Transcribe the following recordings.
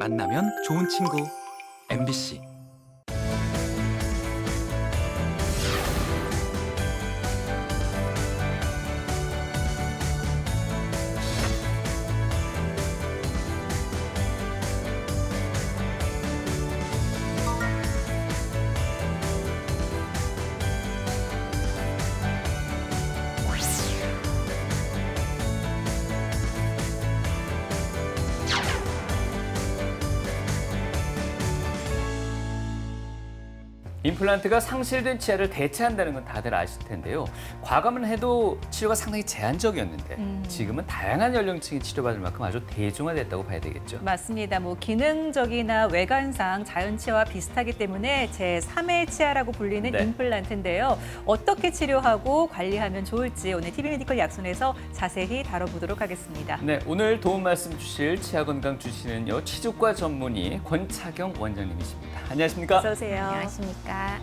만나면 좋은 친구 MBC. 임플란트가 상실된 치아를 대체한다는 건 다들 아실 텐데요. 과거만 해도 치료가 상당히 제한적이었는데 지금은 다양한 연령층이 치료받을 만큼 아주 대중화됐다고 봐야 되겠죠. 맞습니다. 기능적이나 외관상 자연치아와 비슷하기 때문에 제3의 치아라고 불리는 네. 임플란트인데요. 어떻게 치료하고 관리하면 좋을지 오늘 TV메디컬 약손에서 자세히 다뤄보도록 하겠습니다. 네, 오늘 도움 말씀 주실 치아 건강 주시는요. 치주과 전문의 권차경 원장님이십니다. 안녕하십니까? 어서 오세요. 안녕하십니까.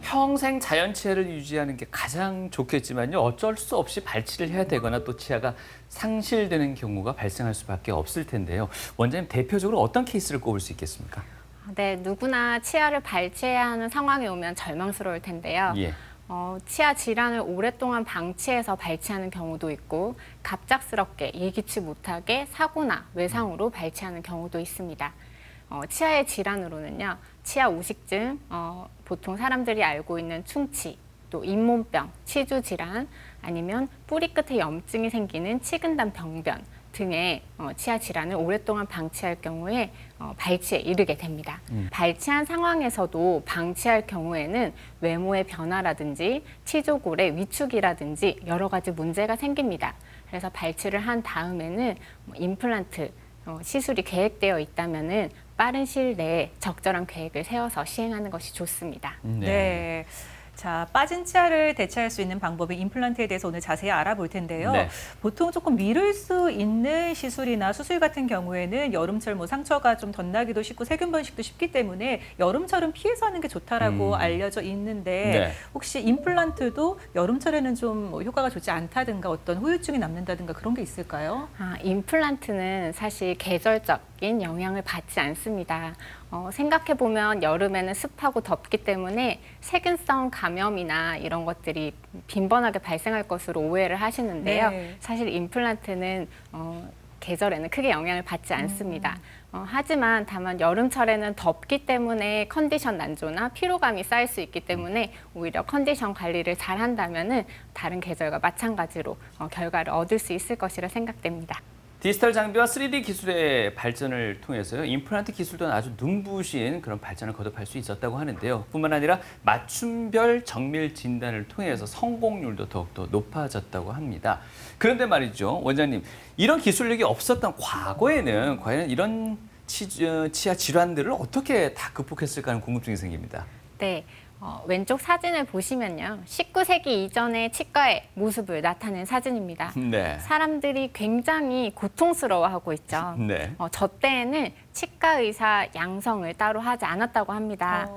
평생 자연 치아를 유지하는 게 가장 좋겠지만요. 어쩔 수 없이 발치를 해야 되거나 또 치아가 상실되는 경우가 발생할 수밖에 없을 텐데요. 원장님 대표적으로 어떤 케이스를 꼽을 수 있겠습니까? 네, 누구나 치아를 발치해야 하는 상황이 오면 절망스러울 텐데요. 예. 치아 질환을 오랫동안 방치해서 발치하는 경우도 있고 갑작스럽게 예기치 못하게 사고나 외상으로 발치하는 경우도 있습니다. 치아의 질환으로는요. 치아 우식증, 보통 사람들이 알고 있는 충치, 또 잇몸병, 치주 질환, 아니면 뿌리 끝에 염증이 생기는 치근단 병변 등의 치아 질환을 오랫동안 방치할 경우에 발치에 이르게 됩니다. 발치한 상황에서도 방치할 경우에는 외모의 변화라든지 치조골의 위축이라든지 여러 가지 문제가 생깁니다. 그래서 발치를 한 다음에는 임플란트 시술이 계획되어 있다면은 빠른 시일 내에 적절한 계획을 세워서 시행하는 것이 좋습니다. 네. 자, 빠진 치아를 대체할 수 있는 방법인 임플란트에 대해서 오늘 자세히 알아볼 텐데요. 네. 보통 조금 미룰 수 있는 시술이나 수술 같은 경우에는 여름철 상처가 좀 덧나기도 쉽고 세균 번식도 쉽기 때문에 여름철은 피해서 하는 게 좋다라고 알려져 있는데 네. 혹시 임플란트도 여름철에는 좀 효과가 좋지 않다든가 어떤 후유증이 남는다든가 그런 게 있을까요? 임플란트는 사실 계절적인 영향을 받지 않습니다. 생각해보면 여름에는 습하고 덥기 때문에 세균성 감염이나 이런 것들이 빈번하게 발생할 것으로 오해를 하시는데요. 네. 사실 임플란트는 계절에는 크게 영향을 받지 않습니다. 하지만 다만 여름철에는 덥기 때문에 컨디션 난조나 피로감이 쌓일 수 있기 때문에 오히려 컨디션 관리를 잘 한다면은 다른 계절과 마찬가지로 결과를 얻을 수 있을 것이라 생각됩니다. 디지털 장비와 3D 기술의 발전을 통해서요. 임플란트 기술도 아주 눈부신 그런 발전을 거듭할 수 있었다고 하는데요. 뿐만 아니라 맞춤별 정밀 진단을 통해서 성공률도 더욱더 높아졌다고 합니다. 그런데 말이죠. 원장님, 이런 기술력이 없었던 과거에는 과연 이런 치아 질환들을 어떻게 다 극복했을까 하는 궁금증이 생깁니다. 네. 왼쪽 사진을 보시면요. 19세기 이전의 치과의 모습을 나타낸 사진입니다. 네. 사람들이 굉장히 고통스러워하고 있죠. 네. 저 때에는 치과 의사 양성을 따로 하지 않았다고 합니다.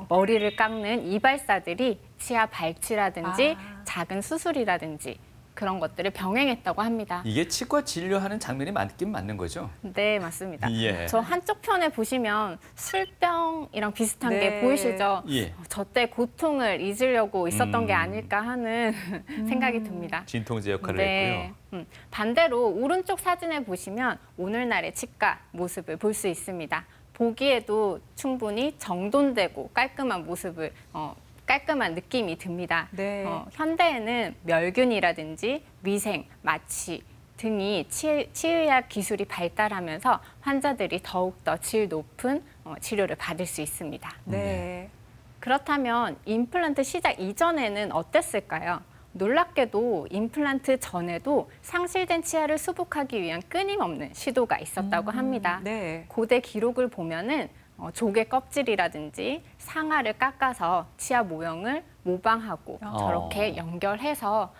머리를 깎는 이발사들이 치아 발치라든지 작은 수술이라든지 그런 것들을 병행했다고 합니다. 이게 치과 진료하는 장면이 맞긴 맞는 거죠? 네, 맞습니다. 예. 저 한쪽 편에 보시면 술병이랑 비슷한 네. 게 보이시죠? 예. 저 때 고통을 잊으려고 있었던 게 아닐까 하는 생각이 듭니다. 진통제 역할을 네. 했고요. 반대로 오른쪽 사진을 보시면 오늘날의 치과 모습을 볼 수 있습니다. 보기에도 충분히 정돈되고 깔끔한 모습을 깔끔한 느낌이 듭니다. 네. 현대에는 멸균이라든지 위생, 마취 등이 치의학 기술이 발달하면서 환자들이 더욱더 질 높은 치료를 받을 수 있습니다. 네. 그렇다면 임플란트 시작 이전에는 어땠을까요? 놀랍게도 임플란트 전에도 상실된 치아를 수복하기 위한 끊임없는 시도가 있었다고 합니다. 네. 고대 기록을 보면은 조개 껍질이라든지 상아를 깎아서 치아 모형을 모방하고 저렇게 연결해서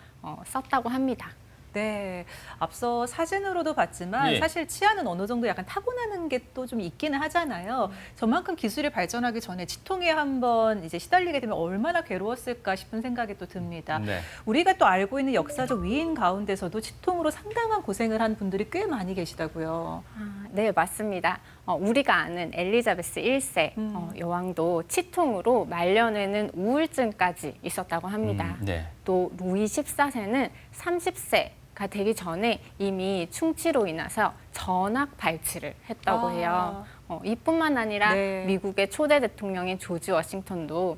썼다고 합니다. 네, 앞서 사진으로도 봤지만 예. 사실 치아는 어느 정도 약간 타고나는 게 또 좀 있기는 하잖아요. 저만큼 기술이 발전하기 전에 치통에 한번 이제 시달리게 되면 얼마나 괴로웠을까 싶은 생각이 또 듭니다. 네. 우리가 또 알고 있는 역사적 위인 가운데서도 치통으로 상당한 고생을 한 분들이 꽤 많이 계시다고요. 네, 맞습니다. 우리가 아는 엘리자베스 1세 여왕도 치통으로 말년에는 우울증까지 있었다고 합니다. 네. 또 루이 14세는 30세가 되기 전에 이미 충치로 인해서 전악 발치를 했다고 해요. 이뿐만 아니라 네. 미국의 초대 대통령인 조지 워싱턴도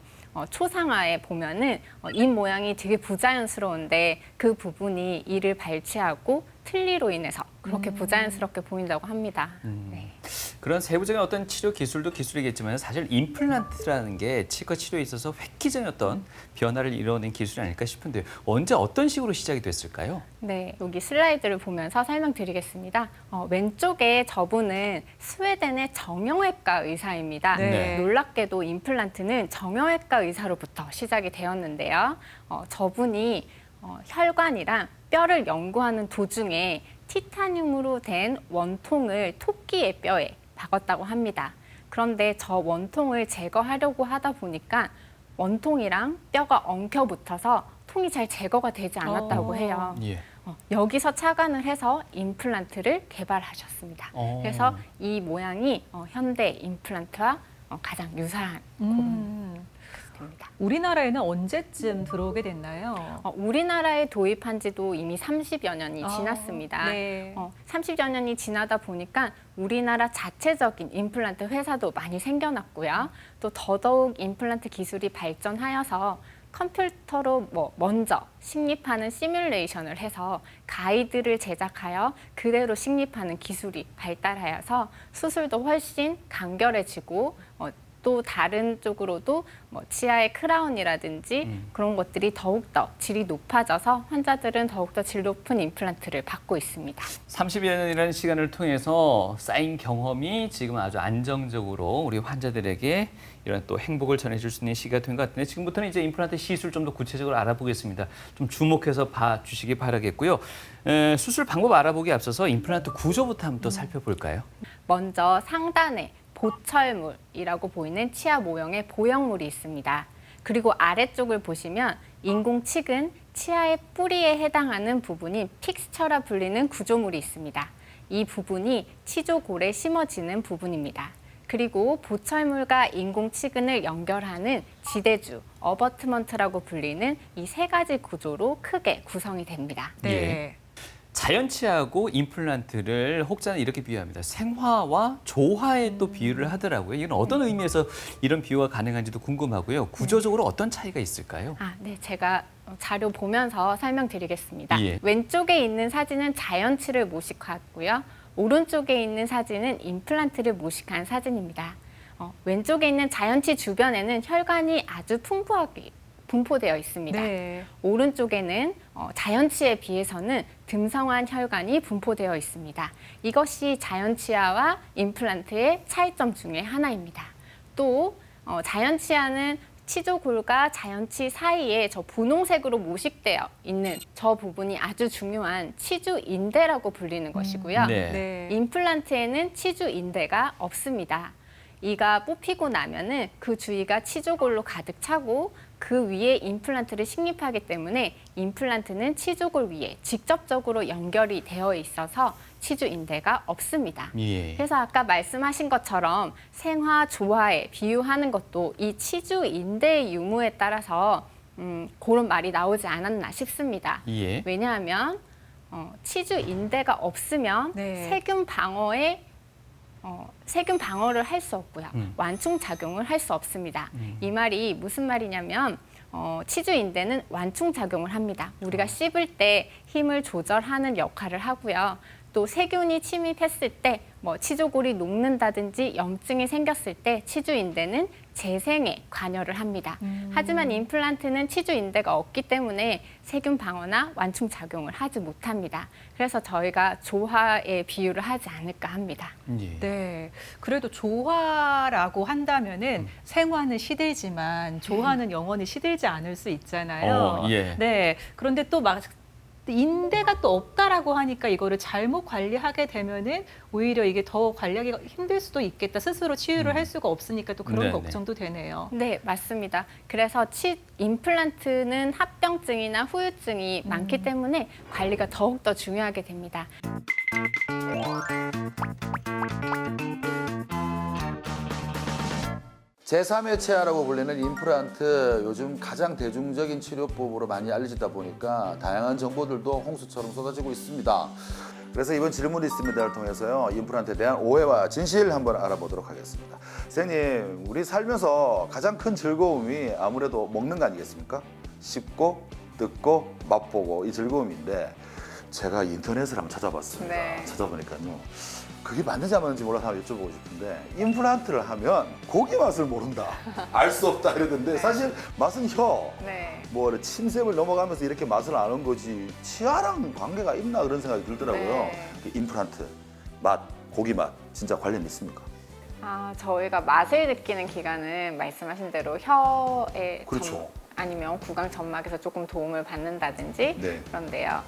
초상화에 보면은 입 모양이 되게 부자연스러운데 그 부분이 이를 발치하고 틀니로 인해서 그렇게 부자연스럽게 보인다고 합니다. 네. 그런 세부적인 어떤 치료 기술도 기술이겠지만 사실 임플란트라는 게 치과 치료에 있어서 획기적인 어떤 변화를 이뤄낸 기술이 아닐까 싶은데요. 언제 어떤 식으로 시작이 됐을까요? 네, 여기 슬라이드를 보면서 설명드리겠습니다. 왼쪽에 저분은 스웨덴의 정형외과 의사입니다. 네. 놀랍게도 임플란트는 정형외과 의사로부터 시작이 되었는데요. 저분이 혈관이랑 뼈를 연구하는 도중에 티타늄으로 된 원통을 토끼의 뼈에 박았다고 합니다. 그런데 저 원통을 제거하려고 하다 보니까 원통이랑 뼈가 엉켜붙어서 통이 잘 제거가 되지 않았다고 해요. 예. 여기서 착안을 해서 임플란트를 개발하셨습니다. 그래서 이 모양이 현대 임플란트와 가장 유사한 그런 기술입니다. 우리나라에는 언제쯤 들어오게 됐나요? 우리나라에 도입한 지도 이미 30여 년이 지났습니다. 네. 30여 년이 지나다 보니까 우리나라 자체적인 임플란트 회사도 많이 생겨났고요. 또 더더욱 임플란트 기술이 발전하여서 컴퓨터로 먼저 식립하는 시뮬레이션을 해서 가이드를 제작하여 그대로 식립하는 기술이 발달하여서 수술도 훨씬 간결해지고 또 다른 쪽으로도 치아의 크라운이라든지 그런 것들이 더욱더 질이 높아져서 환자들은 더욱더 질 높은 임플란트를 받고 있습니다. 30여 년이라는 시간을 통해서 쌓인 경험이 지금 아주 안정적으로 우리 환자들에게 이런 또 행복을 전해줄 수 있는 시기가 된 것 같은데 지금부터는 이제 임플란트 시술 좀 더 구체적으로 알아보겠습니다. 좀 주목해서 봐주시기 바라겠고요. 수술 방법 알아보기에 앞서서 임플란트 구조부터 한번 또 살펴볼까요? 먼저 상단에 보철물이라고 보이는 치아 모형의 보형물이 있습니다. 그리고 아래쪽을 보시면 인공치근 치아의 뿌리에 해당하는 부분인 픽스처라 불리는 구조물이 있습니다. 이 부분이 치조골에 심어지는 부분입니다. 그리고 보철물과 인공치근을 연결하는 지대주, 어버트먼트라고 불리는 이 세 가지 구조로 크게 구성이 됩니다. 네. 자연치하고 임플란트를 혹자는 이렇게 비유합니다. 생화와 조화에 또 비유를 하더라고요. 이건 어떤 의미에서 이런 비유가 가능한지도 궁금하고요. 구조적으로 어떤 차이가 있을까요? 네, 제가 자료 보면서 설명드리겠습니다. 예. 왼쪽에 있는 사진은 자연치를 모식하고요. 오른쪽에 있는 사진은 임플란트를 모식한 사진입니다. 왼쪽에 있는 자연치 주변에는 혈관이 아주 풍부하게 분포되어 있습니다. 네. 오른쪽에는 자연치에 비해서는 듬성한 혈관이 분포되어 있습니다. 이것이 자연치아와 임플란트의 차이점 중에 하나입니다. 또 자연치아는 치조골과 자연치 사이에 저 분홍색으로 모식되어 있는 저 부분이 아주 중요한 치주인대라고 불리는 것이고요. 네. 네. 임플란트에는 치주인대가 없습니다. 이가 뽑히고 나면은 그 주위가 치조골로 가득 차고 그 위에 임플란트를 식립하기 때문에 임플란트는 치조골 위에 직접적으로 연결이 되어 있어서 치주인대가 없습니다. 예. 그래서 아까 말씀하신 것처럼 생화, 조화에 비유하는 것도 이 치주인대의 유무에 따라서 그런 말이 나오지 않았나 싶습니다. 예. 왜냐하면 치주인대가 없으면 네. 세균 방어를 할 수 없고요. 완충 작용을 할 수 없습니다. 이 말이 무슨 말이냐면 치주인대는 완충 작용을 합니다. 우리가 씹을 때 힘을 조절하는 역할을 하고요. 또 세균이 침입했을 때 뭐 치조골이 녹는다든지 염증이 생겼을 때 치주인대는 재생에 관여를 합니다. 하지만 임플란트는 치주인대가 없기 때문에 세균 방어나 완충 작용을 하지 못합니다. 그래서 저희가 조화의 비유를 하지 않을까 합니다. 예. 네. 그래도 조화라고 한다면은 생화는 시들지만 조화는 영원히 시들지 않을 수 있잖아요. 예. 네. 그런데 또 막 인대가 또 없다라고 하니까 이거를 잘못 관리하게 되면은 오히려 이게 더 관리하기가 힘들 수도 있겠다. 스스로 치유를 할 수가 없으니까 또 그런 네네. 걱정도 되네요. 네, 맞습니다. 그래서 임플란트는 합병증이나 후유증이 많기 때문에 관리가 더욱더 중요하게 됩니다. 제3의 치아라고 불리는 임플란트, 요즘 가장 대중적인 치료법으로 많이 알려지다 보니까 다양한 정보들도 홍수처럼 쏟아지고 있습니다. 그래서 이번 질문이 있습니다를 통해서요, 임플란트에 대한 오해와 진실 한번 알아보도록 하겠습니다. 선생님, 우리 살면서 가장 큰 즐거움이 아무래도 먹는 거 아니겠습니까? 씹고 뜯고 맛보고 이 즐거움인데, 제가 인터넷을 한번 찾아봤습니다. 네. 찾아보니까요, 그게 맞는지 안 맞는지 몰라서 한번 여쭤보고 싶은데, 임플란트를 하면 고기 맛을 모른다, 알 수 없다 이러던데, 사실 맛은 혀, 네. 뭐 침샘을 넘어가면서 이렇게 맛을 아는 거지 치아랑 관계가 있나 그런 생각이 들더라고요. 네. 그 임플란트 맛, 고기 맛 진짜 관련 있습니까? 저희가 맛을 느끼는 기관은 말씀하신 대로 혀에 그렇죠. 아니면 구강 점막에서 조금 도움을 받는다든지 네. 그런데요.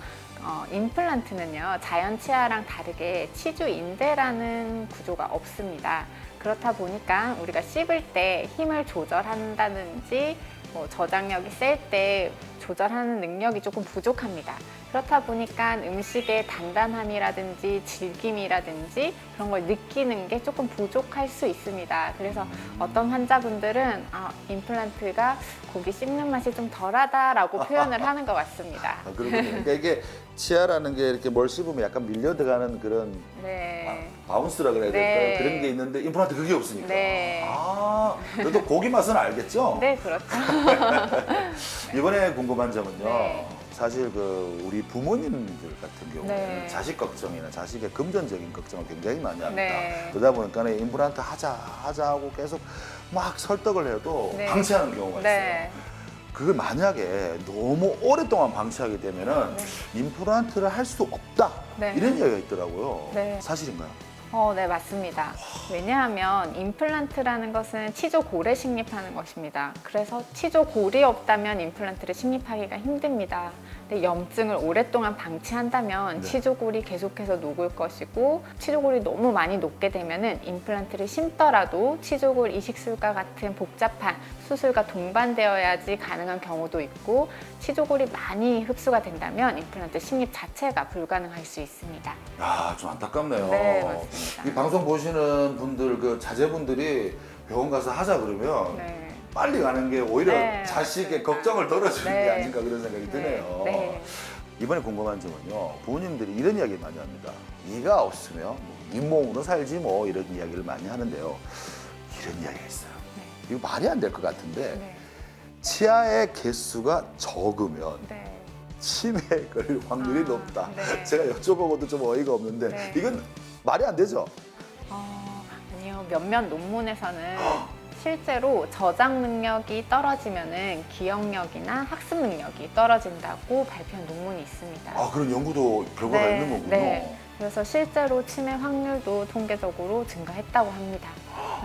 임플란트는요, 자연 치아랑 다르게 치주인대라는 구조가 없습니다. 그렇다 보니까 우리가 씹을 때 힘을 조절한다든지 뭐 저장력이 셀 때 조절하는 능력이 조금 부족합니다. 그렇다 보니까 음식의 단단함이라든지 질김이라든지 그런 걸 느끼는 게 조금 부족할 수 있습니다. 그래서 어떤 환자분들은 임플란트가 고기 씹는 맛이 좀 덜하다라고 표현을 하는 것 같습니다. 그러군요. 그러니까 이게 치아라는 게 이렇게 뭘 씹으면 약간 밀려 들어가는 그런 네. 바운스라 그래야 될까요? 네. 그런 게 있는데 임플란트 그게 없으니까. 네. 그래도 고기 맛은 알겠죠? 네, 그렇죠. 이번에 궁금한 점은요. 네. 사실 그 우리 부모님들 같은 경우는 네. 자식 걱정이나 자식의 금전적인 걱정을 굉장히 많이 합니다. 네. 그러다 보니까 임플란트 하자 하고 계속 막 설득을 해도 네. 방치하는 경우가 네. 있어요. 그걸 만약에 너무 오랫동안 방치하게 되면은 임플란트를 할 수 없다, 네. 이런 이야기가 있더라고요. 네. 사실인가요? 네, 맞습니다. 왜냐하면 임플란트라는 것은 치조골에 식립하는 것입니다. 그래서 치조골이 없다면 임플란트를 식립하기가 힘듭니다. 근데 염증을 오랫동안 방치한다면 네. 치조골이 계속해서 녹을 것이고, 치조골이 너무 많이 녹게 되면은 임플란트를 심더라도 치조골 이식술과 같은 복잡한 수술과 동반되어야지 가능한 경우도 있고, 치조골이 많이 흡수가 된다면 임플란트 식립 자체가 불가능할 수 있습니다. 야, 좀 안타깝네요. 네, 맞습니다. 이 방송 보시는 분들, 그 자제분들이 병원 가서 하자 그러면 네. 빨리 가는 게 오히려 네, 자식의 맞습니다. 걱정을 덜어주는 네. 게 아닌가 그런 생각이 드네요. 네. 이번에 궁금한 점은요, 부모님들이 이런 이야기 많이 합니다. 이가 없으면 뭐 잇몸으로 살지 뭐, 이런 이야기를 많이 하는데요. 이런 이야기가 있어요. 이거 말이 안 될 것 같은데, 네. 치아의 개수가 적으면 네. 치매에 걸릴 확률이 높다. 네. 제가 여쭤보고도 좀 어이가 없는데, 네. 이건 말이 안 되죠? 아니요. 몇몇 논문에서는 실제로 저장 능력이 떨어지면은 기억력이나 학습 능력이 떨어진다고 발표한 논문이 있습니다. 그런 연구도 결과가 네, 있는 거군요. 네. 그래서 실제로 치매 확률도 통계적으로 증가했다고 합니다.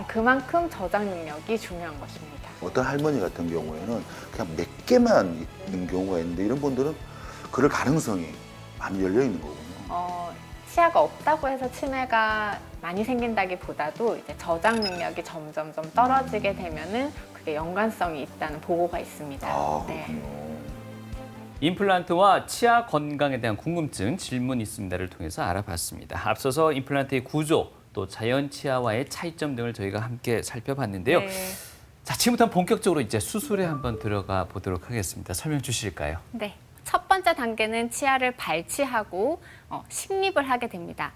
그만큼 저장 능력이 중요한 것입니다. 어떤 할머니 같은 경우에는 그냥 몇 개만 있는 경우가 있는데, 이런 분들은 그럴 가능성이 많이 열려 있는 거군요. 치아가 없다고 해서 치매가 많이 생긴다기보다도 이제 저장 능력이 점점점 떨어지게 되면은 그게 연관성이 있다는 보고가 있습니다. 그렇군요. 임플란트와 치아 건강에 대한 궁금증, 질문 있습니다를 통해서 알아봤습니다. 앞서서 임플란트의 구조, 또 자연 치아와의 차이점 등을 저희가 함께 살펴봤는데요. 네. 자, 지금부터 본격적으로 이제 수술에 한번 들어가 보도록 하겠습니다. 설명 주실까요? 네. 첫 번째 단계는 치아를 발치하고 식립을 하게 됩니다.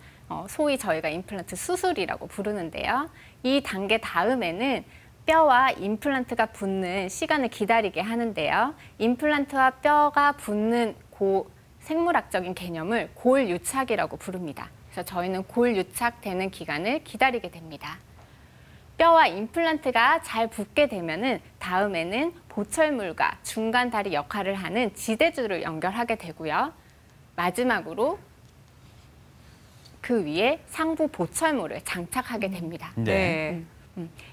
소위 저희가 임플란트 수술이라고 부르는데요. 이 단계 다음에는 뼈와 임플란트가 붙는 시간을 기다리게 하는데요. 임플란트와 뼈가 붙는 생물학적인 개념을 골유착이라고 부릅니다. 그래서 저희는 골 유착되는 기간을 기다리게 됩니다. 뼈와 임플란트가 잘 붙게 되면은 다음에는 보철물과 중간 다리 역할을 하는 지대줄을 연결하게 되고요. 마지막으로 그 위에 상부 보철물을 장착하게 됩니다. 네.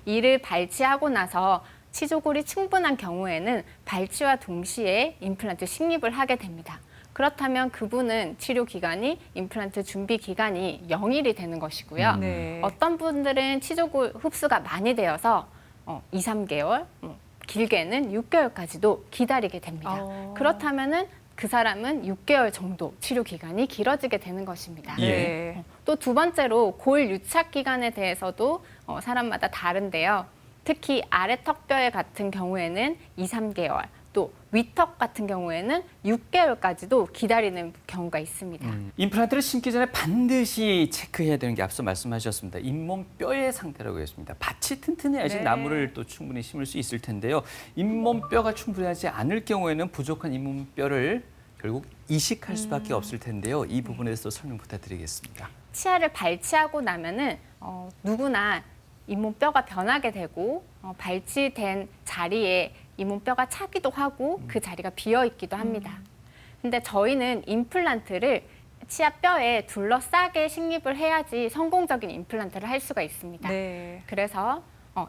이를 발치하고 나서 치조골이 충분한 경우에는 발치와 동시에 임플란트 식립을 하게 됩니다. 그렇다면 그분은 치료 기간이 임플란트 준비 기간이 0일이 되는 것이고요. 네. 어떤 분들은 치조골 흡수가 많이 되어서 2, 3개월, 길게는 6개월까지도 기다리게 됩니다. 그렇다면은 그 사람은 6개월 정도 치료 기간이 길어지게 되는 것입니다. 예. 또 두 번째로 골 유착 기간에 대해서도 사람마다 다른데요. 특히 아래 턱뼈에 같은 경우에는 2, 3개월, 또 위턱 같은 경우에는 6개월까지도 기다리는 경우가 있습니다. 임플란트를 심기 전에 반드시 체크해야 되는 게 앞서 말씀하셨습니다. 잇몸 뼈의 상태라고 했습니다. 밭이 튼튼해야지 네. 나무를 또 충분히 심을 수 있을 텐데요. 잇몸 뼈가 충분하지 않을 경우에는 부족한 잇몸 뼈를 결국 이식할 수밖에 없을 텐데요. 이 부분에 대해서 설명 부탁드리겠습니다. 치아를 발치하고 나면은 누구나 잇몸뼈가 변하게 되고 발치된 자리에 잇몸뼈가 차기도 하고 그 자리가 비어 있기도 합니다. 근데 저희는 임플란트를 치아 뼈에 둘러싸게 식립을 해야지 성공적인 임플란트를 할 수가 있습니다. 네. 그래서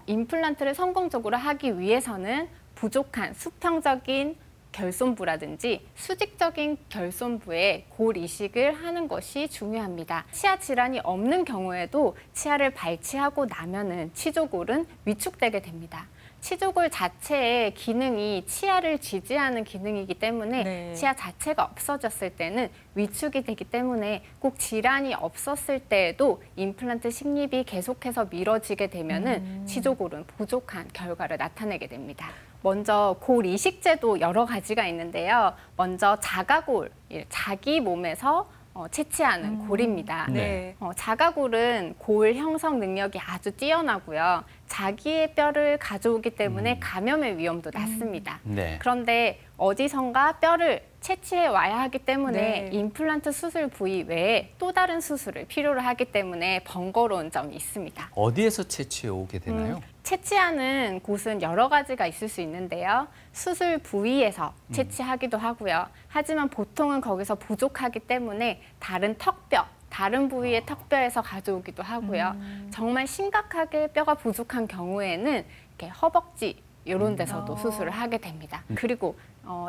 임플란트를 성공적으로 하기 위해서는 부족한 수평적인 결손부라든지 수직적인 결손부에 골 이식을 하는 것이 중요합니다. 치아 질환이 없는 경우에도 치아를 발치하고 나면은 치조골은 위축되게 됩니다. 치조골 자체의 기능이 치아를 지지하는 기능이기 때문에 네. 치아 자체가 없어졌을 때는 위축이 되기 때문에 꼭 질환이 없었을 때에도 임플란트 식립이 계속해서 미뤄지게 되면은 치조골은 부족한 결과를 나타내게 됩니다. 먼저 골 이식제도 여러 가지가 있는데요. 먼저 자가골, 자기 몸에서 채취하는 골입니다. 네. 자가골은 골 형성 능력이 아주 뛰어나고요. 자기의 뼈를 가져오기 때문에 감염의 위험도 낮습니다. 네. 그런데 어디선가 뼈를 채취해 와야 하기 때문에 네. 임플란트 수술 부위 외에 또 다른 수술을 필요로 하기 때문에 번거로운 점이 있습니다. 어디에서 채취해 오게 되나요? 채취하는 곳은 여러 가지가 있을 수 있는데요. 수술 부위에서 채취하기도 하고요. 하지만 보통은 거기서 부족하기 때문에 다른 턱뼈, 다른 부위의 턱뼈에서 가져오기도 하고요. 정말 심각하게 뼈가 부족한 경우에는 이렇게 허벅지 이런 데서도 수술을 하게 됩니다. 그리고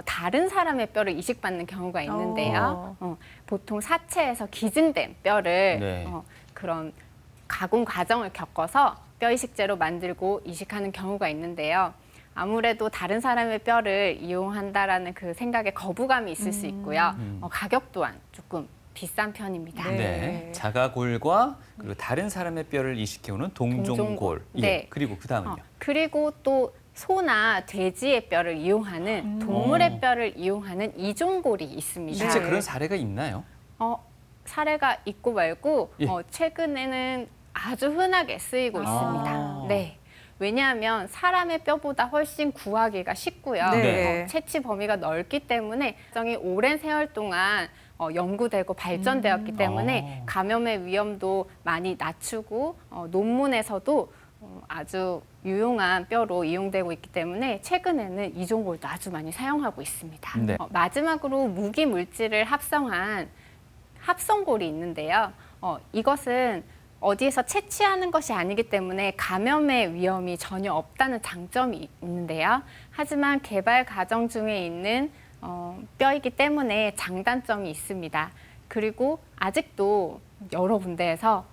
다른 사람의 뼈를 이식받는 경우가 있는데요. 보통 사체에서 기증된 뼈를 네. 그런 가공 과정을 겪어서 뼈 이식제로 만들고 이식하는 경우가 있는데요. 아무래도 다른 사람의 뼈를 이용한다라는 그 생각에 거부감이 있을 수 있고요. 가격 또한 조금 비싼 편입니다. 네. 네. 자가골과 그리고 다른 사람의 뼈를 이식해오는 동종골. 예. 네. 그리고 그 다음은요. 그리고 또 소나 돼지의 뼈를 이용하는 동물의 뼈를 이용하는 이종골이 있습니다. 실제 네. 그런 사례가 있나요? 사례가 있고 말고 예. 최근에는 아주 흔하게 쓰이고 있습니다. 네. 왜냐하면 사람의 뼈보다 훨씬 구하기가 쉽고요. 네. 채취 범위가 넓기 때문에 굉장히 오랜 세월 동안 연구되고 발전되었기 때문에 감염의 위험도 많이 낮추고 논문에서도 아주 유용한 뼈로 이용되고 있기 때문에 최근에는 이종골도 아주 많이 사용하고 있습니다. 네. 마지막으로 무기 물질을 합성한 합성골이 있는데요. 이것은 어디에서 채취하는 것이 아니기 때문에 감염의 위험이 전혀 없다는 장점이 있는데요. 하지만 개발 과정 중에 있는 뼈이기 때문에 장단점이 있습니다. 그리고 아직도 여러 군데에서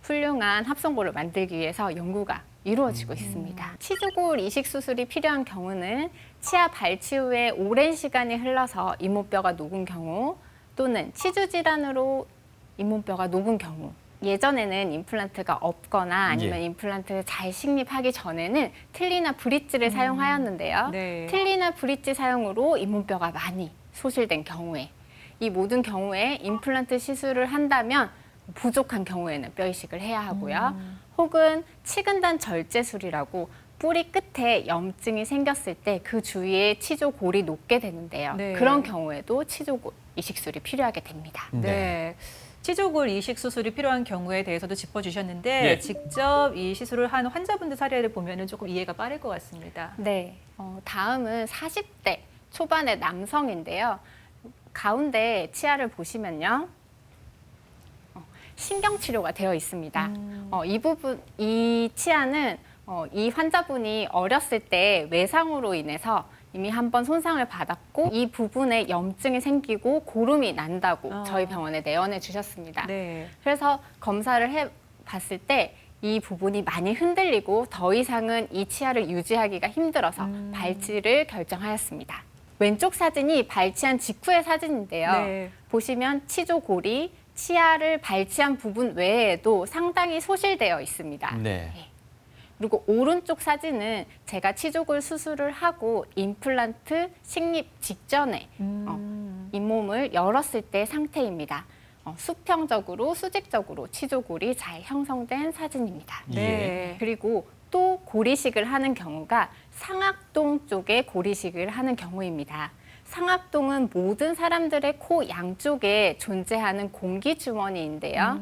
훌륭한 합성골을 만들기 위해서 연구가 이루어지고 있습니다. 치조골 이식 수술이 필요한 경우는 치아 발치 후에 오랜 시간이 흘러서 잇몸뼈가 녹은 경우 또는 치주 질환으로 잇몸뼈가 녹은 경우 예전에는 임플란트가 없거나 아니면 예. 임플란트를 잘 식립하기 전에는 틀니나 브릿지를 사용하였는데요. 네. 틀니나 브릿지 사용으로 잇몸뼈가 많이 소실된 경우에 이 모든 경우에 임플란트 시술을 한다면 부족한 경우에는 뼈 이식을 해야 하고요. 혹은 치근단 절제술이라고 뿌리 끝에 염증이 생겼을 때 그 주위에 치조골이 녹게 되는데요. 네. 그런 경우에도 치조골 이식술이 필요하게 됩니다. 네. 치조골 이식 수술이 필요한 경우에 대해서도 짚어주셨는데 예. 직접 이 시술을 한 환자분들 사례를 보면 조금 이해가 빠를 것 같습니다. 네. 다음은 40대 초반의 남성인데요. 가운데 치아를 보시면요. 신경치료가 되어 있습니다. 이 치아는 이 환자분이 어렸을 때 외상으로 인해서 이미 한번 손상을 받았고 이 부분에 염증이 생기고 고름이 난다고 저희 병원에 내원해 주셨습니다. 네. 그래서 검사를 해봤을 때 이 부분이 많이 흔들리고 더 이상은 이 치아를 유지하기가 힘들어서 발치를 결정하였습니다. 왼쪽 사진이 발치한 직후의 사진인데요. 네. 보시면 치조골이 치아를 발치한 부분 외에도 상당히 소실되어 있습니다. 네. 그리고 오른쪽 사진은 제가 치조골 수술을 하고 임플란트 식립 직전에 잇몸을 열었을 때 상태입니다. 수평적으로 수직적으로 치조골이 잘 형성된 사진입니다. 네. 그리고 또 고리식을 하는 경우가 상악동 쪽에 고리식을 하는 경우입니다. 상악동은 모든 사람들의 코 양쪽에 존재하는 공기 주머니인데요.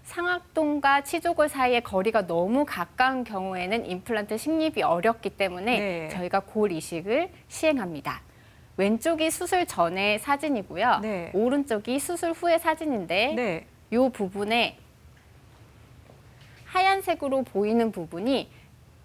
상악동과 치조골 사이의 거리가 너무 가까운 경우에는 임플란트 식립이 어렵기 때문에 네. 저희가 골 이식을 시행합니다. 왼쪽이 수술 전의 사진이고요. 네. 오른쪽이 수술 후의 사진인데 네. 이 부분에 하얀색으로 보이는 부분이